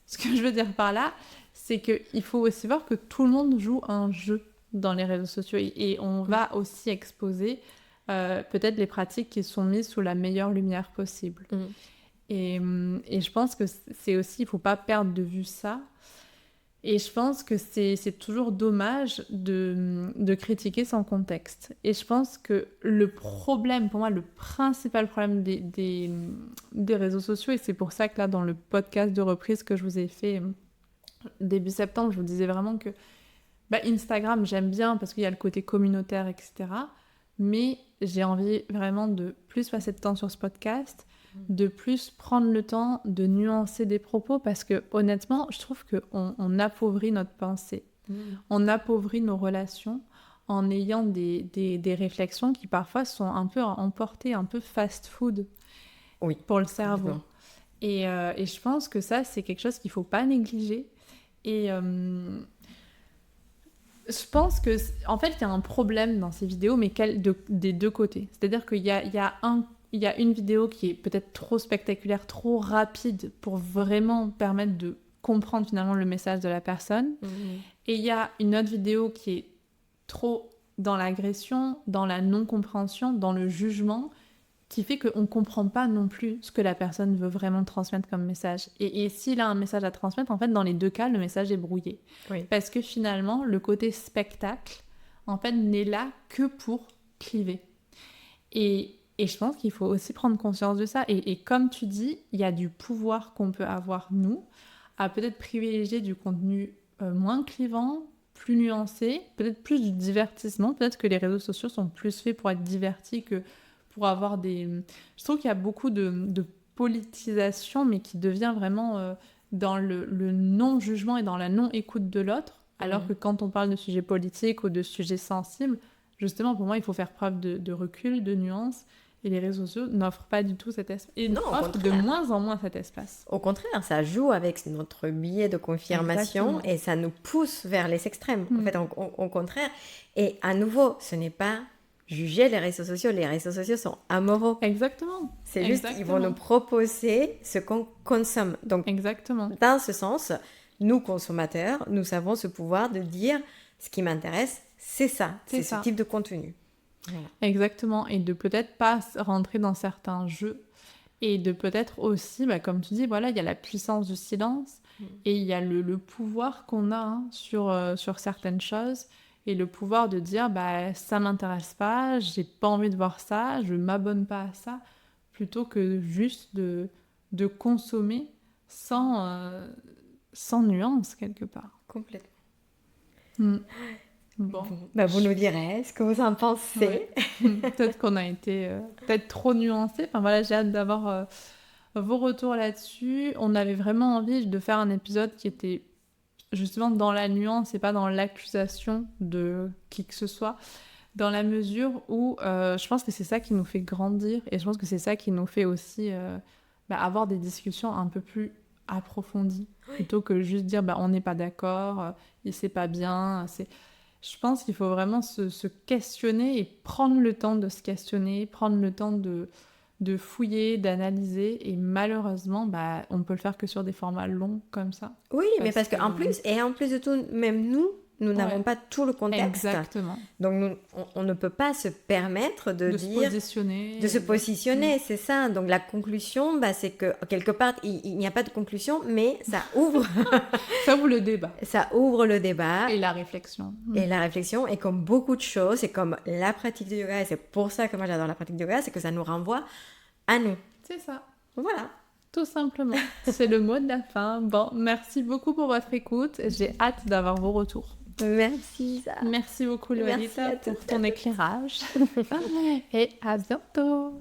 Ce que je veux dire par là, c'est qu'il faut aussi voir que tout le monde joue un jeu dans les réseaux sociaux et on va aussi exposer peut-être les pratiques qui sont mises sous la meilleure lumière possible. Et je pense que c'est aussi, il ne faut pas perdre de vue ça. Et je pense que c'est toujours dommage de critiquer sans contexte. Et je pense que le problème, pour moi, le principal problème des réseaux sociaux, et c'est pour ça que là, dans le podcast de reprise que je vous ai fait début septembre, je vous disais vraiment que Instagram, j'aime bien parce qu'il y a le côté communautaire, etc. Mais j'ai envie vraiment de plus passer de temps sur ce podcast, de plus prendre le temps de nuancer des propos parce que honnêtement, je trouve qu'on appauvrit notre pensée. On appauvrit nos relations en ayant des réflexions qui parfois sont un peu emportées, un peu fast-food pour le cerveau. Et je pense que ça, c'est quelque chose qu'il ne faut pas négliger. Et je pense que, en fait, il y a un problème dans ces vidéos, mais des deux côtés. C'est-à-dire qu'il y a une vidéo qui est peut-être trop spectaculaire, trop rapide pour vraiment permettre de comprendre finalement le message de la personne. Et il y a une autre vidéo qui est trop dans l'agression, dans la non-compréhension, dans le jugement, qui fait qu'on ne comprend pas non plus ce que la personne veut vraiment transmettre comme message. Et s'il a un message à transmettre, en fait, dans les deux cas, le message est brouillé. Parce que finalement, le côté spectacle, en fait, n'est là que pour cliver. Et je pense qu'il faut aussi prendre conscience de ça. Et comme tu dis, il y a du pouvoir qu'on peut avoir, nous, à peut-être privilégier du contenu moins clivant, plus nuancé, peut-être plus du divertissement. Peut-être que les réseaux sociaux sont plus faits pour être divertis que pour avoir des... Je trouve qu'il y a beaucoup de politisation, mais qui devient vraiment dans le non-jugement et dans la non-écoute de l'autre. Alors que quand on parle de sujets politiques ou de sujets sensibles, justement, pour moi, il faut faire preuve de recul, de nuance. Et les réseaux sociaux n'offrent pas du tout cet espace. Et offrent de moins en moins cet espace. Au contraire, ça joue avec notre biais de confirmation. Exactement. Et ça nous pousse vers les extrêmes. En fait, au contraire. Et à nouveau, ce n'est pas juger les réseaux sociaux. Les réseaux sociaux sont amoureux. Exactement. C'est juste qu'ils vont nous proposer ce qu'on consomme. Donc, exactement. Dans ce sens, nous, consommateurs, nous avons ce pouvoir de dire ce qui m'intéresse, c'est ça, c'est ce type de contenu. Voilà. Exactement, et de peut-être pas rentrer dans certains jeux, et de peut-être aussi, comme tu dis, voilà, il y a la puissance du silence, et il y a le pouvoir qu'on a sur certaines choses, et le pouvoir de dire, ça m'intéresse pas, j'ai pas envie de voir ça, je m'abonne pas à ça, plutôt que juste de consommer sans nuance quelque part. Complètement. Bon. Vous nous direz ce que vous en pensez. Peut-être qu'on a été peut-être trop nuancés. Enfin voilà, j'ai hâte d'avoir vos retours là-dessus. On avait vraiment envie de faire un épisode qui était justement dans la nuance et pas dans l'accusation de qui que ce soit, dans la mesure où je pense que c'est ça qui nous fait grandir, et je pense que c'est ça qui nous fait aussi avoir des discussions un peu plus approfondies, plutôt que juste dire on n'est pas d'accord, c'est pas bien. Je pense qu'il faut vraiment se questionner et prendre le temps de se questionner, prendre le temps de fouiller, d'analyser, et malheureusement, on peut le faire que sur des formats longs comme ça. Oui, mais parce qu'en plus de tout, même nous n'avons pas tout le contexte. Exactement. Donc, on ne peut pas se permettre de dire... se positionner, c'est ça. Donc, la conclusion, c'est que, quelque part, il n'y a pas de conclusion, mais ça ouvre... Ça ouvre le débat. Ça ouvre le débat. Et la réflexion. Et la réflexion, et comme beaucoup de choses, c'est comme la pratique de yoga, et c'est pour ça que moi j'adore la pratique de yoga, c'est que ça nous renvoie à nous. C'est ça. Voilà. Tout simplement. C'est le mot de la fin. Bon, merci beaucoup pour votre écoute. J'ai hâte d'avoir vos retours. Merci, Isa. Merci beaucoup, Lolita, pour ton éclairage. Et à bientôt.